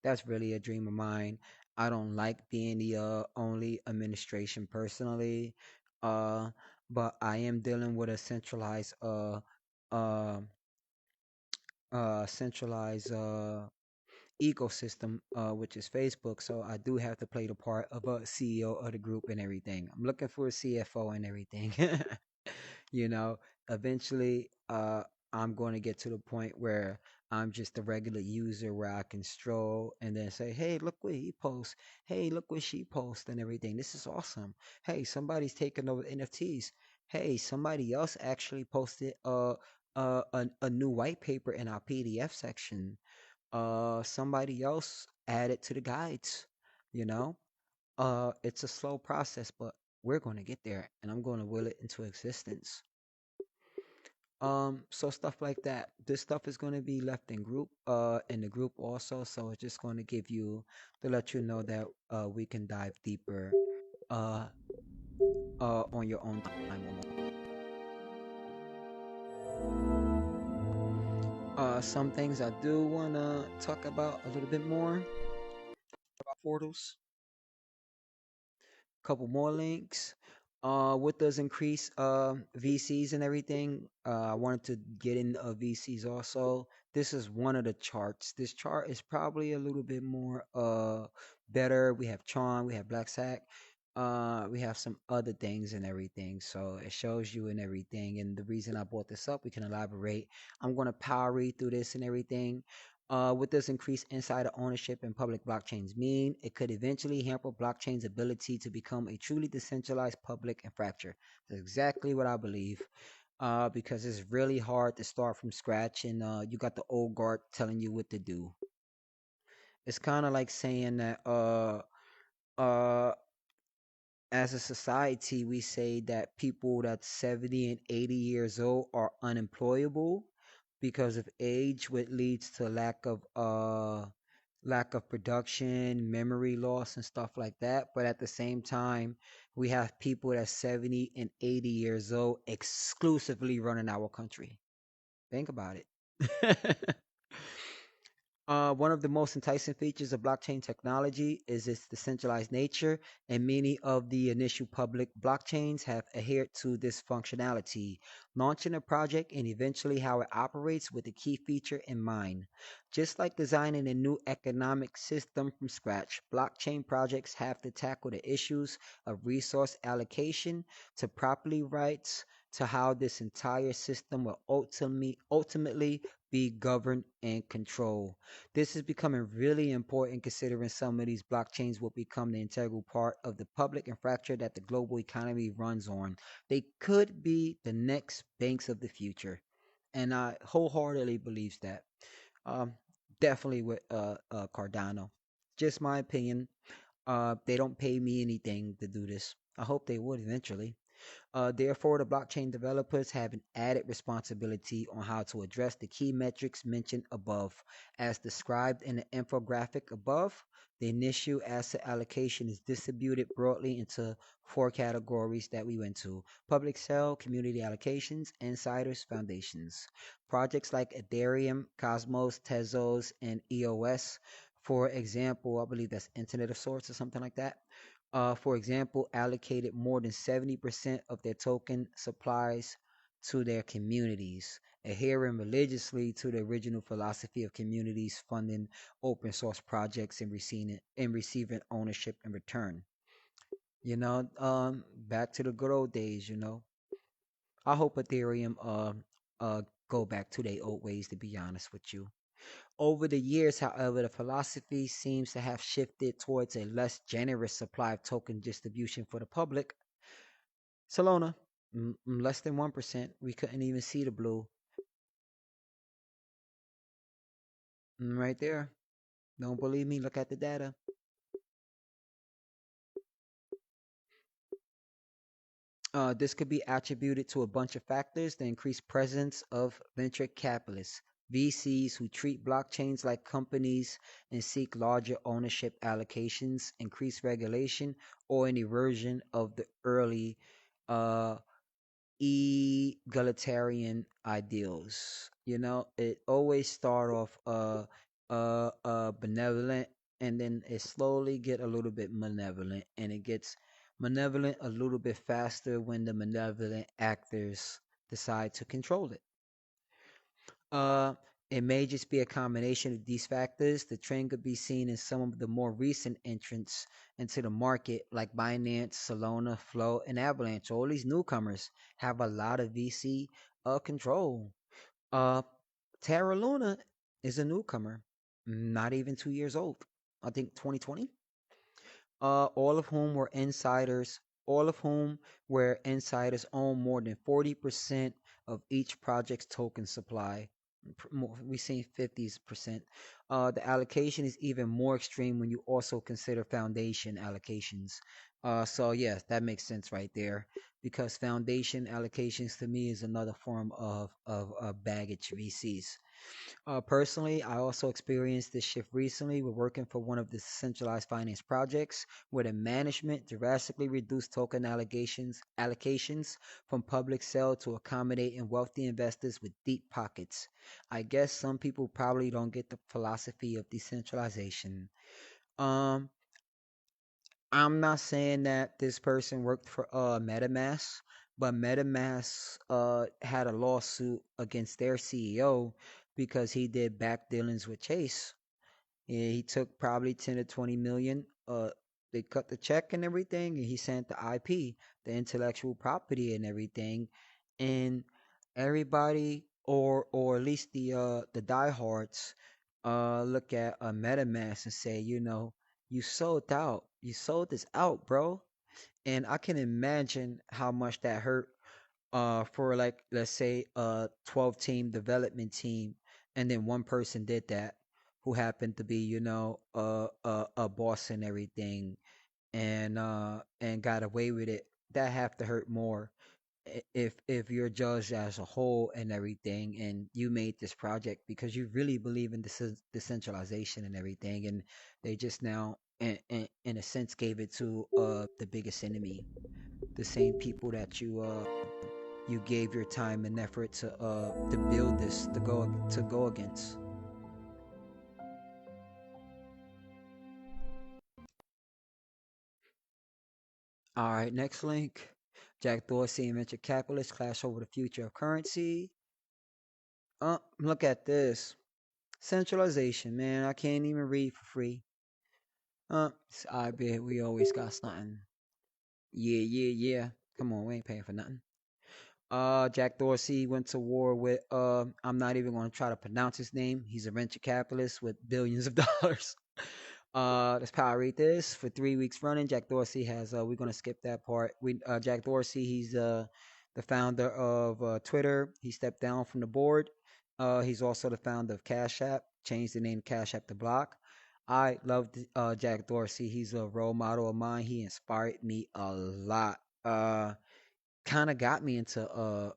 Speaker 1: That's really a dream of mine. I don't like being the only administration personally. Uh but I am dealing with a uh centralized ecosystem, which is Facebook. So I do have to play the part of a CEO of the group and everything. I'm looking for a CFO and everything. you know, Eventually, I'm going to get to the point where I'm just a regular user where I can stroll and then say, hey, look what he posts. Hey, look what she posts and everything. This is awesome. Hey, somebody's taking over NFTs. Hey, somebody else actually posted a new white paper in our PDF section. Somebody else added to the guides. You know, it's a slow process, but we're going to get there, and I'm going to will it into existence. So stuff like that. This stuff is going to be left in the group also. So it's just going to give you to let you know that we can dive deeper uh on your own time. Some things I do want to talk about a little bit more about portals. Couple more links. What does increase VCs and everything? I wanted to get in VCs also. This is one of the charts. This chart is probably a little bit more better. We have Tron, we have Black Sack, we have some other things and everything. So it shows you and everything. And the reason I brought this up, we can elaborate. I'm gonna power read through this and everything. What does increased insider ownership in public blockchains mean? It could eventually hamper blockchain's ability to become a truly decentralized public infrastructure. That's exactly what I believe. Because it's really hard to start from scratch, and you got the old guard telling you what to do. It's kind of like saying that uh, as a society, we say that people that's 70 and 80 years old are unemployable because of age, which leads to lack of production, memory loss, and stuff like that. But at the same time, we have people that's 70 and 80 years old exclusively running our country. Think about it. One of the most enticing features of blockchain technology is its decentralized nature, and many of the initial public blockchains have adhered to this functionality, launching a project and eventually how it operates with a key feature in mind. Just like designing a new economic system from scratch, blockchain projects have to tackle the issues of resource allocation to property rights to how this entire system will ultimately be governed and controlled. This is becoming really important considering some of these blockchains will become the integral part of the public infrastructure that the global economy runs on. They could be the next banks of the future. And I wholeheartedly believes that. Um, Definitely with Cardano. Just my opinion. They don't pay me anything to do this. I hope they would eventually. Therefore, the blockchain developers have an added responsibility on how to address the key metrics mentioned above. As described in the infographic above, the initial asset allocation is distributed broadly into four categories that we went to: public sale, community allocations, insiders, foundations. Projects like Ethereum, Cosmos, Tezos, and EOS, for example, I believe that's Internet of Sorts or something like that, For example, allocated more than 70% of their token supplies to their communities, adhering religiously to the original philosophy of communities funding open source projects and receiving ownership in return. Back to the good old days. I hope Ethereum go back to their old ways, to be honest with you. Over the years, however, the philosophy seems to have shifted towards a less generous supply of token distribution for the public. Solana, less than 1%. We couldn't even see the blue. Right there. Don't believe me? Look at the data. This could be attributed to a bunch of factors: the increased presence of venture capitalists, VCs who treat blockchains like companies and seek larger ownership allocations, increased regulation, or an erosion of the early uh, egalitarian ideals. It always start off benevolent, and then it slowly get a little bit malevolent, and it gets malevolent a little bit faster when the malevolent actors decide to control it. Uh, it may just be a combination of these factors. The trend could be seen in some of the more recent entrants into the market, like Binance, Solana, Flow, and Avalanche. All these newcomers have a lot of VC control. Uh, Terra Luna is a newcomer, not even 2 years old. I think 2020. All of whom were insiders, all of whom were insiders own more than 40% of each project's token supply. We've seen 50%. The allocation is even more extreme when you also consider foundation allocations. So yes, that makes sense right there, because foundation allocations to me is another form of baggage VCs. Personally, I also experienced this shift recently. We're working for one of the centralized finance projects where the management drastically reduced token allocations from public sale to accommodating wealthy investors with deep pockets. I guess some people probably don't get the philosophy of decentralization. Um, I'm not saying that this person worked for MetaMask, but MetaMask had a lawsuit against their CEO because he did back dealings with Chase. Yeah, he took probably 10 to 20 million. They cut the check and everything, and he sent the IP, the intellectual property and everything. And everybody, or at least the diehards, look at a MetaMask and say, you sold out. You sold this out, bro. And I can imagine how much that hurt for, like, let's say a 12 team development team, and then one person did that, who happened to be a boss and everything, and got away with it. That have to hurt more if you're judged as a whole and everything, and you made this project because you really believe in decentralization and everything, and they just now in a sense gave it to the biggest enemy, the same people that you gave your time and effort to build this to go against. All right, next link. Jack Dorsey and venture capitalists clash over the future of currency. Look at this. Centralization, man. I can't even read for free. I bet we always got something. Yeah, yeah, yeah. Come on, we ain't paying for nothing. Jack Dorsey went to war with I'm not even gonna try to pronounce his name. He's a venture capitalist with billions of dollars. Let's power read this. For 3 weeks running, Jack Dorsey has we're gonna skip that part. We Jack Dorsey, he's the founder of Twitter. He stepped down from the board. He's also the founder of Cash App, changed the name Cash App to Block. I love Jack Dorsey. He's a role model of mine. He inspired me a lot. Kind of got me into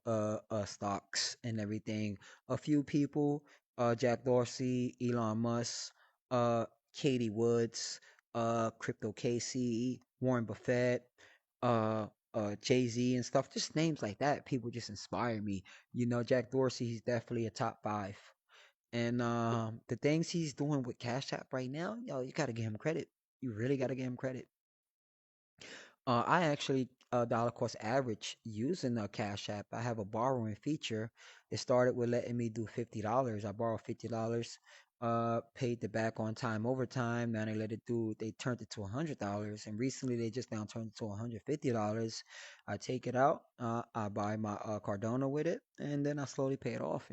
Speaker 1: stocks and everything. A few people, Jack Dorsey, Elon Musk, uh Katie Woods, Crypto Casey, Warren Buffett, uh Jay-Z and stuff, just names like that. People just inspire me. Jack Dorsey, he's definitely a top 5. And the things he's doing with Cash App right now, yo, you gotta give him credit. You really gotta give him credit. I actually dollar cost average using a Cash App. I have a borrowing feature. It started with letting me do $50. I borrowed $50, paid the back on time overtime. Now they let it do. They turned it to $100, and recently they just now turned it to $150. I take it out. I buy my Cardano with it, and then I slowly pay it off.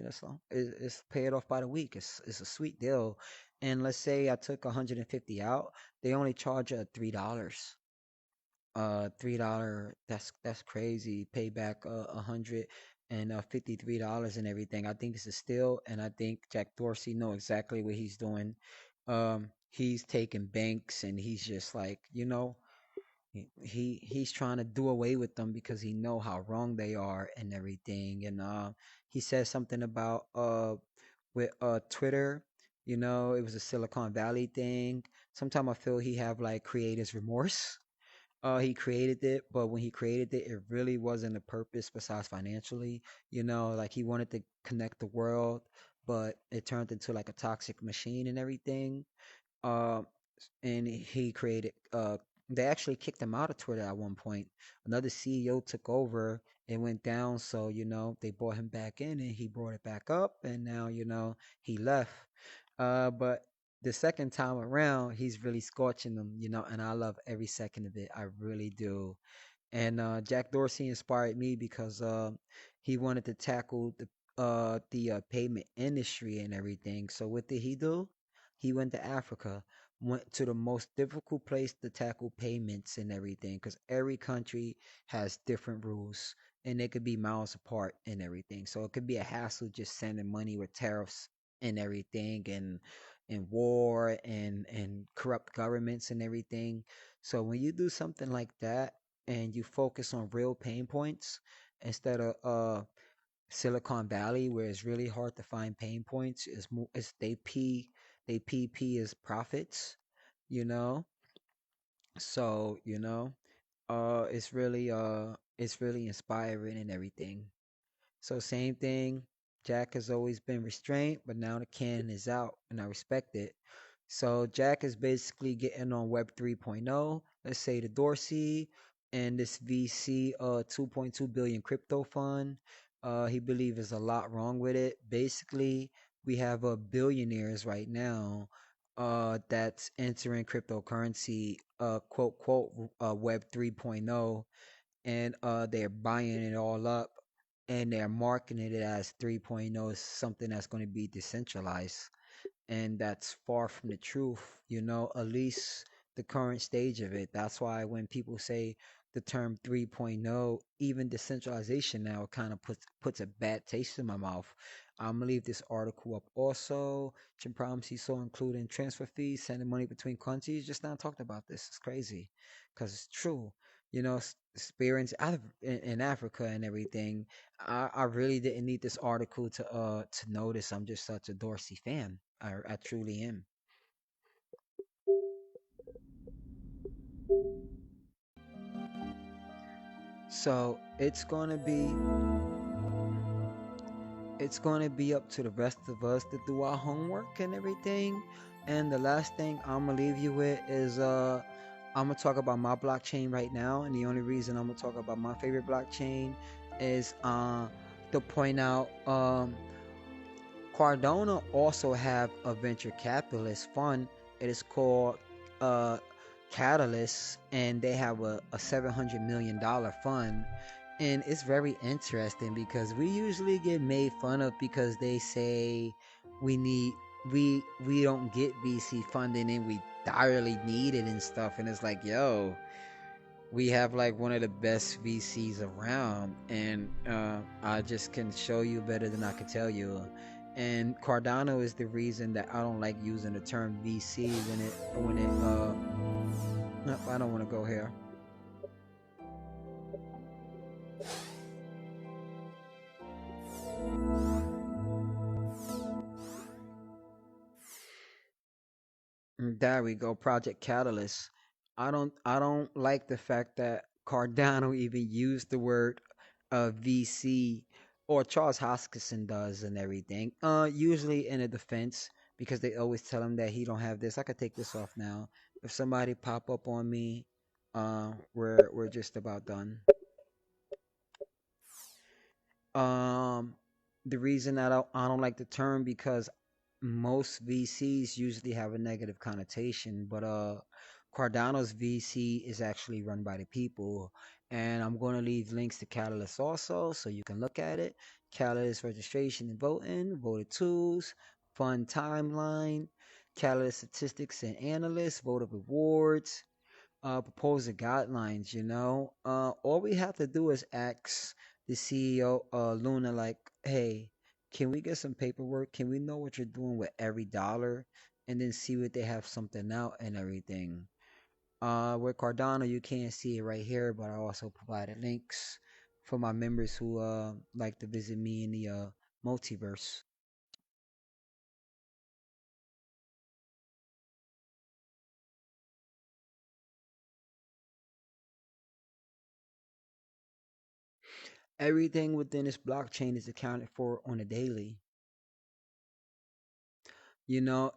Speaker 1: It's pay it off by the week. It's a sweet deal. And let's say I took 150 out, they only charge $3. $3, that's crazy. Pay back 153 dollars and everything. I think this is still, and I think Jack Dorsey know exactly what he's doing. He's taking banks and he's just like, he's trying to do away with them because he know how wrong they are and everything. And he said something about with Twitter. It was a Silicon Valley thing. Sometimes I feel he have like creators remorse. He created it, but when he created it, it really wasn't a purpose besides financially. Like he wanted to connect the world, but it turned into like a toxic machine and everything. Uh, and he created. They actually kicked him out of Twitter at one point. Another CEO took over. It went down, so they brought him back in, and he brought it back up, and now he left. But the second time around, he's really scorching them, and I love every second of it. I really do. And Jack Dorsey inspired me because he wanted to tackle the payment industry and everything. So what did he do? He went to Africa, went to the most difficult place to tackle payments and everything, because every country has different rules and they could be miles apart and everything. So it could be a hassle just sending money with tariffs and everything, and war and corrupt governments and everything. So when you do something like that and you focus on real pain points instead of Silicon Valley, where it's really hard to find pain points, is more it's they PP is profits, you know. So it's really inspiring and everything. So same thing. Jack has always been restrained, but now the cannon is out, and I respect it. So Jack is basically getting on Web 3.0. Let's say the Dorsey and this VC 2.2 billion crypto fund. He believes there's a lot wrong with it. Basically, we have billionaires right now that's entering cryptocurrency, quote quote, Web 3.0, and they're buying it all up and they're marketing it as 3.0 is something that's going to be decentralized, and that's far from the truth, at least the current stage of it. That's why when people say the term 3.0, even decentralization now kind of puts a bad taste in my mouth. I'm gonna leave this article up also. Jim Primacy so including transfer fees, sending money between countries. Just now talked about this. It's crazy because it's true. Experience out in Africa and everything. I really didn't need this article to notice. I'm just such a Dorsey fan. I truly am. So it's gonna be up to the rest of us to do our homework and everything. And the last thing I'm gonna leave you with is I'm gonna talk about my blockchain right now, and the only reason I'm gonna talk about my favorite blockchain is to point out Cardona also have a venture capitalist fund. It is called uh, Catalyst, and they have a $700 million fund. And it's very interesting because we usually get made fun of because they say we need we don't get VC funding and we direly need it and stuff. And it's like, yo, we have like one of the best VCs around, and I just can show you better than I could tell you. And Cardano is the reason that I don't like using the term VC no, I don't want to go here. There we go, Project Catalyst. I don't like the fact that Cardano even used the word VC, or Charles Hoskinson does and everything. Usually in a defense, because they always tell him that he don't have this. I could take this off now. If somebody pop up on me, We're just about done. Um, the reason I don't like the term because most VCs usually have a negative connotation, but Cardano's VC is actually run by the people, and I'm going to leave links to Catalyst also, so you can look at it. Catalyst registration and voting, voter tools, fund timeline, Catalyst statistics and analysts, voter rewards, proposal guidelines, all we have to do is ask the CEO, Luna, like, hey, can we get some paperwork? Can we know what you're doing with every dollar? And then see what they have something out and everything. With Cardano, you can't see it right here, but I also provided links for my members who like to visit me in the multiverse. Everything within this blockchain is accounted for on a daily.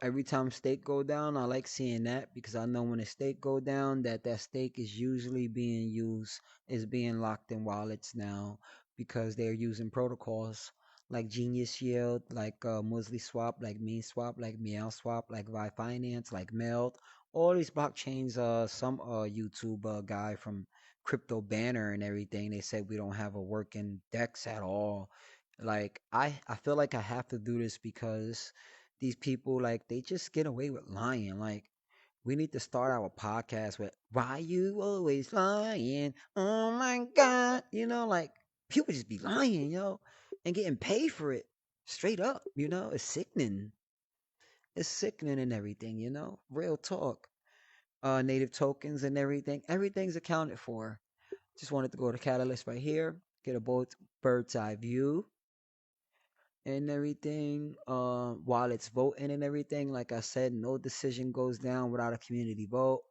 Speaker 1: Every time stake go down, I like seeing that because I know when a stake go down, that stake is usually being used, is being locked in wallets now because they're using protocols like Genius Yield, like Muesli Swap, like Mean Swap, like Meow Swap, like Vi Finance, like Meld. All these blockchains. Some YouTube guy from Crypto Banner and everything. They said we don't have a working DEX at all. Like I feel like I have to do this because these people like they just get away with lying. Like we need to start our podcast with "Why you always lying?" Oh my god, like people just be lying, and getting paid for it straight up. It's sickening. It's sickening and everything. Real talk. Native tokens and everything. Everything's accounted for. Just wanted to go to Catalyst right here, get a bird's eye view and everything. While it's voting and everything, like I said, no decision goes down without a community vote.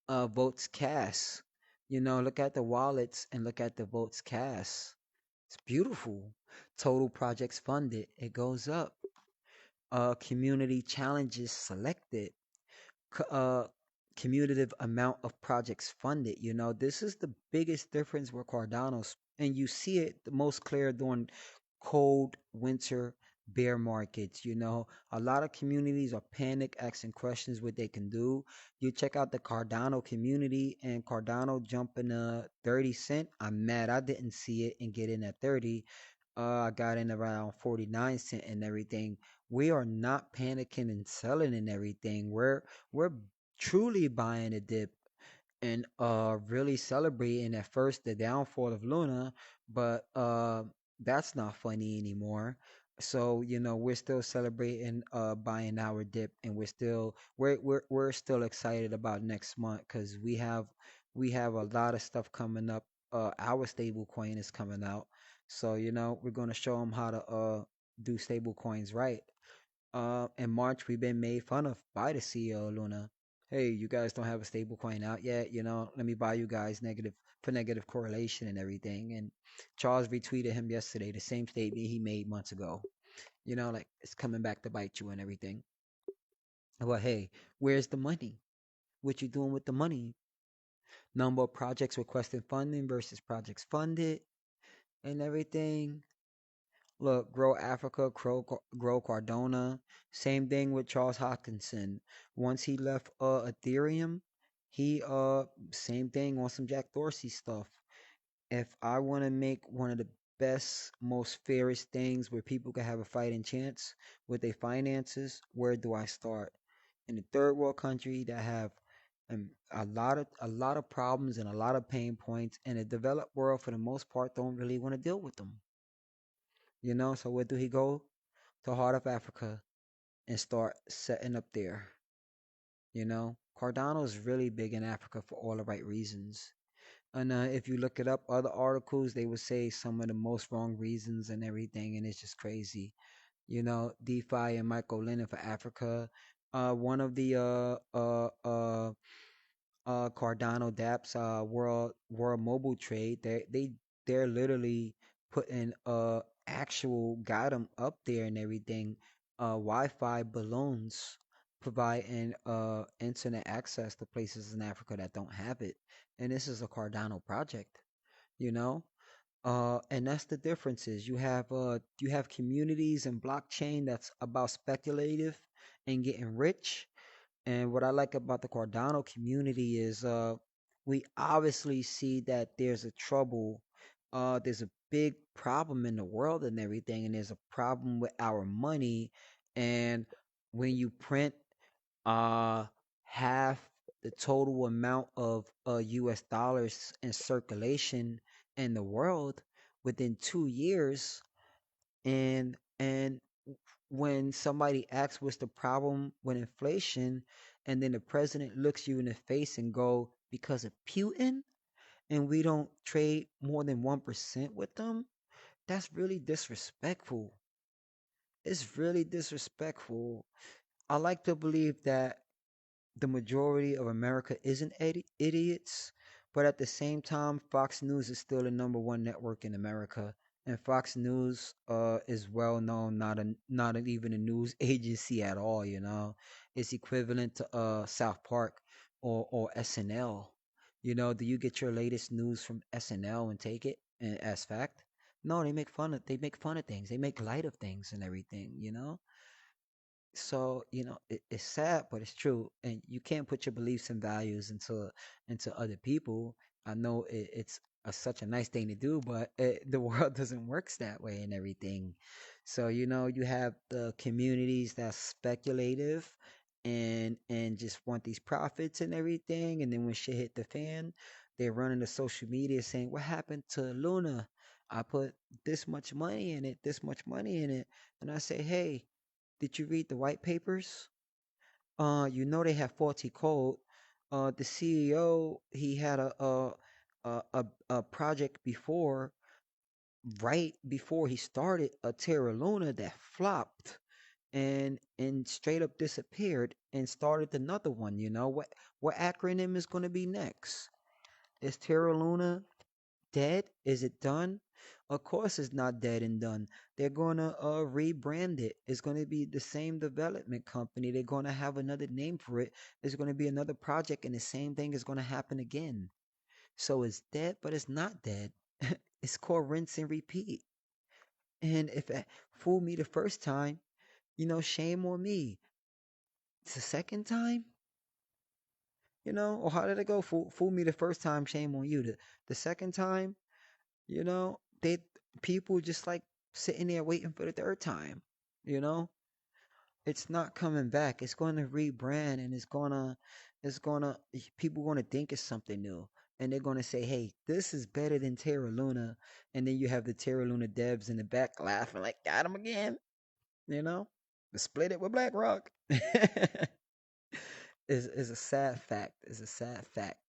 Speaker 1: Votes cast. Look at the wallets and look at the votes cast. It's beautiful. Total projects funded, it goes up. Community challenges selected. Uh, Cumulative amount of projects funded. This is the biggest difference with Cardano's, and you see it the most clear during cold winter bear markets. A lot of communities are panic asking questions what they can do. You check out the Cardano community and Cardano jumping 30 cent. I'm mad I didn't see it and get in at 30. I got in around 49 cent and everything. We are not panicking and selling and everything. We're truly buying a dip and really celebrating at first the downfall of Luna, but that's not funny anymore. So we're still celebrating buying our dip, and we're still excited about next month because we have a lot of stuff coming up. Our stable coin is coming out, so we're gonna show them how to do stable coins right. In March, we've been made fun of by the CEO, Luna. Hey, you guys don't have a stable coin out yet. Let me buy you guys negative for negative correlation and everything. And Charles retweeted him yesterday, the same statement he made months ago. Like it's coming back to bite you and everything. Well, hey, where's the money? What you doing with the money? Number of projects requesting funding versus projects funded and everything. Look, Grow Africa, Grow Cardona. Same thing with Charles Hoskinson. Once he left Ethereum, he same thing on some Jack Dorsey stuff. If I want to make one of the best, most fairest things where people can have a fighting chance with their finances, where do I start? In the third world country that have a lot of problems and a lot of pain points, and the developed world for the most part don't really want to deal with them. So where do he go? To heart of Africa and start setting up there. Cardano is really big in Africa for all the right reasons. And if you look it up, other articles, they would say some of the most wrong reasons and everything, and it's just crazy. DeFi and micro lending for Africa. One of the Cardano dApps, World Mobile Trade, they're literally putting actual got them up there and everything, Wi-Fi balloons providing internet access to places in Africa that don't have it. And this is a Cardano project, you know? And that's the differences. You have communities and blockchain that's about speculative and getting rich. And what I like about the Cardano community is we obviously see that there's a trouble, there's a big problem in the world and everything, and there's a problem with our money. And when you print uh half the total amount of US dollars in circulation in the world within 2 years, and when somebody asks what's the problem with inflation, and then the president looks you in the face and go, because of Putin, and we don't trade more than 1% with them, that's really disrespectful. It's really disrespectful. I like to believe that the majority of America isn't idiots, but at the same time, Fox News is still the number one network in America, and Fox News is well known, even a news agency at all. It's equivalent to South Park or SNL. Do you get your latest news from SNL and take it as fact? No, they make fun of things, they make light of things and everything. So it's sad, but it's true, and you can't put your beliefs and values into other people. I know it's such a nice thing to do, but the world doesn't works that way and everything. So you have the communities that's speculative and just want these profits and everything, and then when shit hit the fan, they're running to social media saying, what happened to Luna? I put this much money in it, this much money in it. And I say, hey, did you read the white papers? They have faulty code. The CEO, he had a project before, right before he started, a Terra Luna that flopped and straight up disappeared and started another one. What acronym is going to be next? Is Terra Luna dead? Is it done? Of course, it's not dead and done. They're gonna rebrand it. It's gonna be the same development company. They're gonna have another name for it. There's gonna be another project, and the same thing is gonna happen again. So it's dead, but it's not dead. It's called rinse and repeat. And if it fooled me the first time, shame on me. It's the second time, or how did it go? Fool me the first time, shame on you. The second time, they people just like sitting there waiting for the third time. You know, it's not coming back. It's going to rebrand, and it's gonna people going to think it's something new, and they're going to say, "Hey, this is better than Terra Luna," and then you have the Terra Luna devs in the back laughing like, "Got him again," you know. Split it with BlackRock. Is a sad fact. It's a sad fact.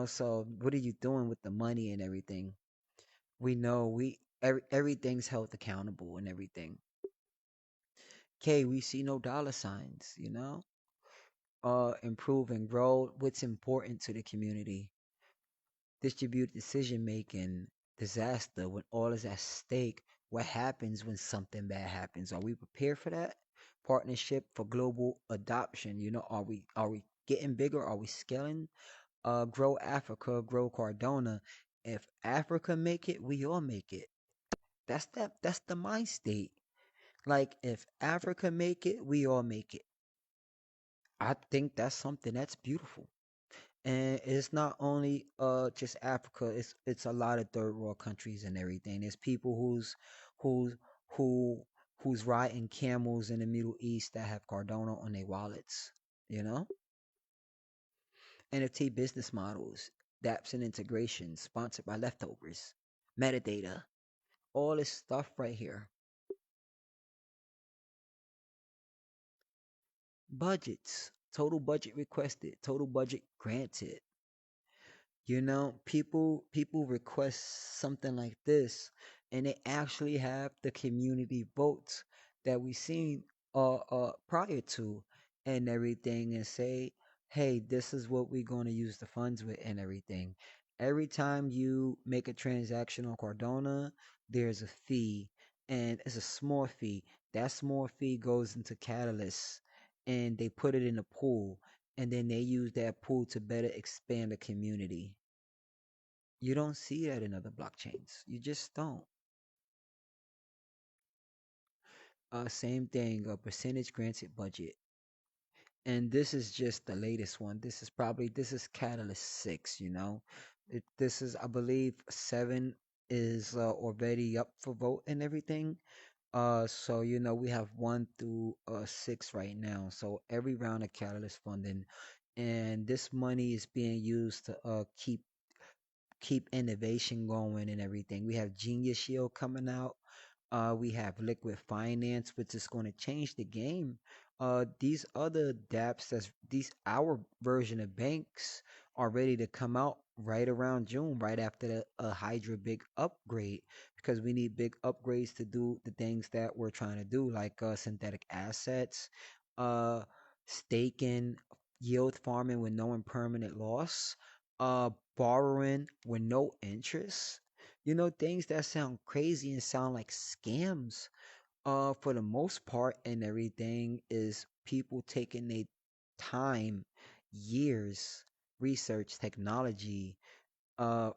Speaker 1: So what are you doing with the money and everything? We know everything's held accountable and everything. Okay, we see no dollar signs, improve and grow what's important to the community, distribute decision making, disaster when all is at stake. What happens when something bad happens? Are we prepared for that? Partnership for global adoption, are we getting bigger? Are we scaling? Grow Africa, grow Cardona. If Africa make it, we all make it. That's the mind state. Like if Africa make it, we all make it. I think that's something that's beautiful. And it's not only just Africa, it's a lot of third world countries and everything. There's people who's who who's riding camels in the Middle East that have Cardano on their wallets, you know? NFT business models, dApps and integrations, sponsored by leftovers, metadata, all this stuff right here. Budgets, total budget requested, total budget granted. People request something like this, and they actually have the community votes that we seen prior to and everything, and say, hey, this is what we're going to use the funds with and everything. Every time you make a transaction on Cardona, there's a fee, and it's a small fee. That small fee goes into Catalyst, and they put it in a pool, and then they use that pool to better expand the community. You don't see that in other blockchains. You just don't. Same thing, a percentage granted budget. And this is just the latest one. This is Catalyst 6, you know. This is, I believe, 7 is already up for vote and everything. So you know we have 1 through 6 right now. So every round of Catalyst funding, and this money is being used to keep innovation going and everything. We have Genius Shield coming out. We have liquid finance, which is going to change the game. These other dApps, these our version of banks, are ready to come out right around June, right after the Hydra big upgrade, because we need big upgrades to do the things that we're trying to do, like synthetic assets, uh, staking, yield farming with no impermanent loss, uh, borrowing with no interest, things that sound crazy and sound like scams. For the most part and everything is people taking their time, years, research, technology, uh,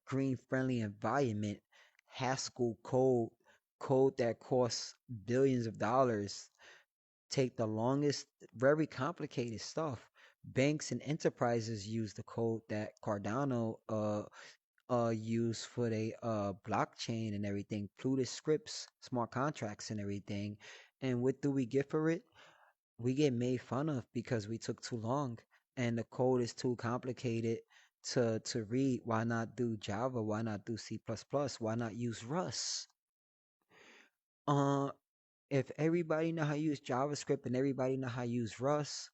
Speaker 1: green friendly environment, Haskell code that costs billions of dollars, take the longest, very complicated stuff. Banks and enterprises use the code that Cardano use for the blockchain and everything, Plutus scripts, smart contracts and everything. And what do we get for it? We get made fun of because we took too long and the code is too complicated to read. Why not do Java? Why not do C++? Why not use Rust? Uh if everybody know how to use JavaScript and everybody know how to use Rust,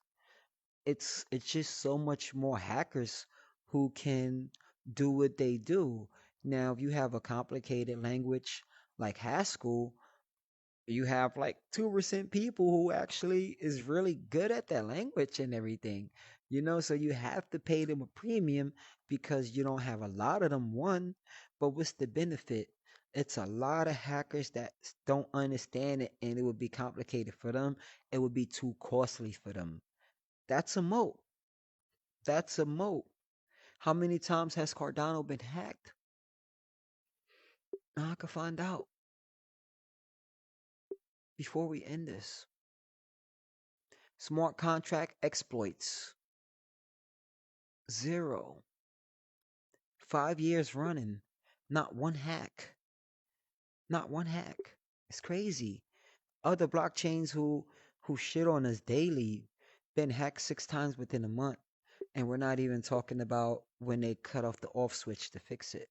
Speaker 1: it's just so much more hackers who can do what they do. Now, if you have a complicated language like Haskell, you have like 2% people who actually is really good at that language and everything. So you have to pay them a premium because you don't have a lot of them, one. But what's the benefit? It's a lot of hackers that don't understand it, and it would be complicated for them. It would be too costly for them. That's a moat. That's a moat. How many times has Cardano been hacked? Now I can find out before we end this. Smart contract exploits. 0. 5 years running. Not one hack. Not one hack. It's crazy. Other blockchains who shit on us daily been hacked 6 times within a month. And we're not even talking about when they cut off the off switch to fix it.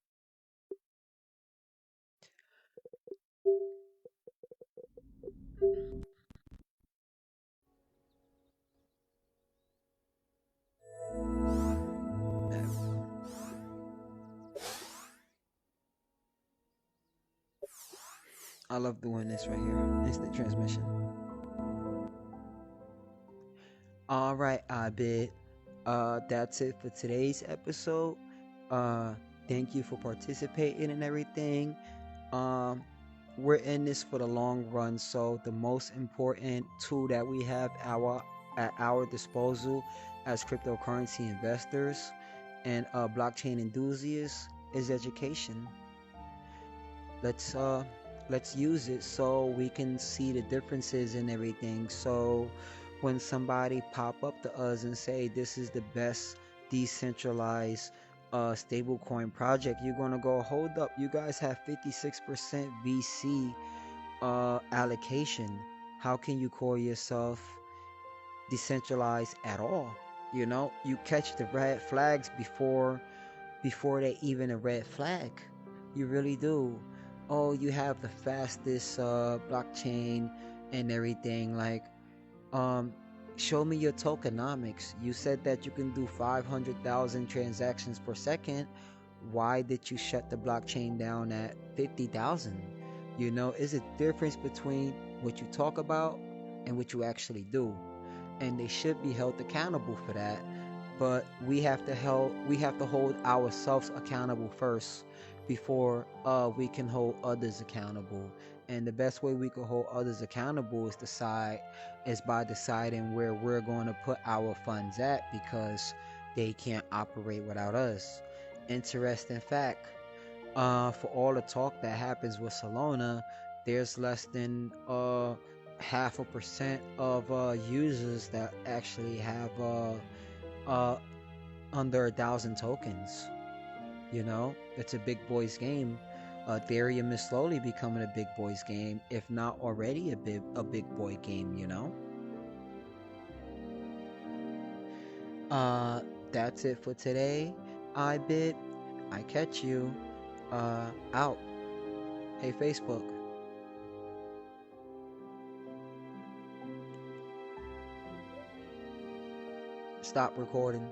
Speaker 1: I love doing this right here. Instant transmission. All right, iiBiD. That's it for today's episode. Uh, thank you for participating and everything. Um, we're in this for the long run, so the most important tool that we have at our disposal as cryptocurrency investors and blockchain enthusiasts is education. Let's uh let's use it so we can see the differences in everything. So when somebody pop up to us and say this is the best decentralized stablecoin project, you're gonna go, hold up, you guys have 56% VC allocation. How can you call yourself decentralized at all? You catch the red flags before they even a red flag. You really do. Oh, you have the fastest blockchain and everything. Like, um, show me your tokenomics. You said that you can do 500,000 transactions per second. Why did you shut the blockchain down at 50,000? Is a difference between what you talk about and what you actually do, and they should be held accountable for that. But we have to hold ourselves accountable first before we can hold others accountable. And the best way we could hold others accountable is by deciding where we're going to put our funds at, because they can't operate without us. Interesting fact, for all the talk that happens with Solana, there's less than 0.5% of users that actually have uh, under 1,000 tokens. It's a big boys game. Ethereum is slowly becoming a big boys game, if not already a big boy game. Uh, that's it for today. iiBiD, I catch you. Out. Hey Facebook, stop recording.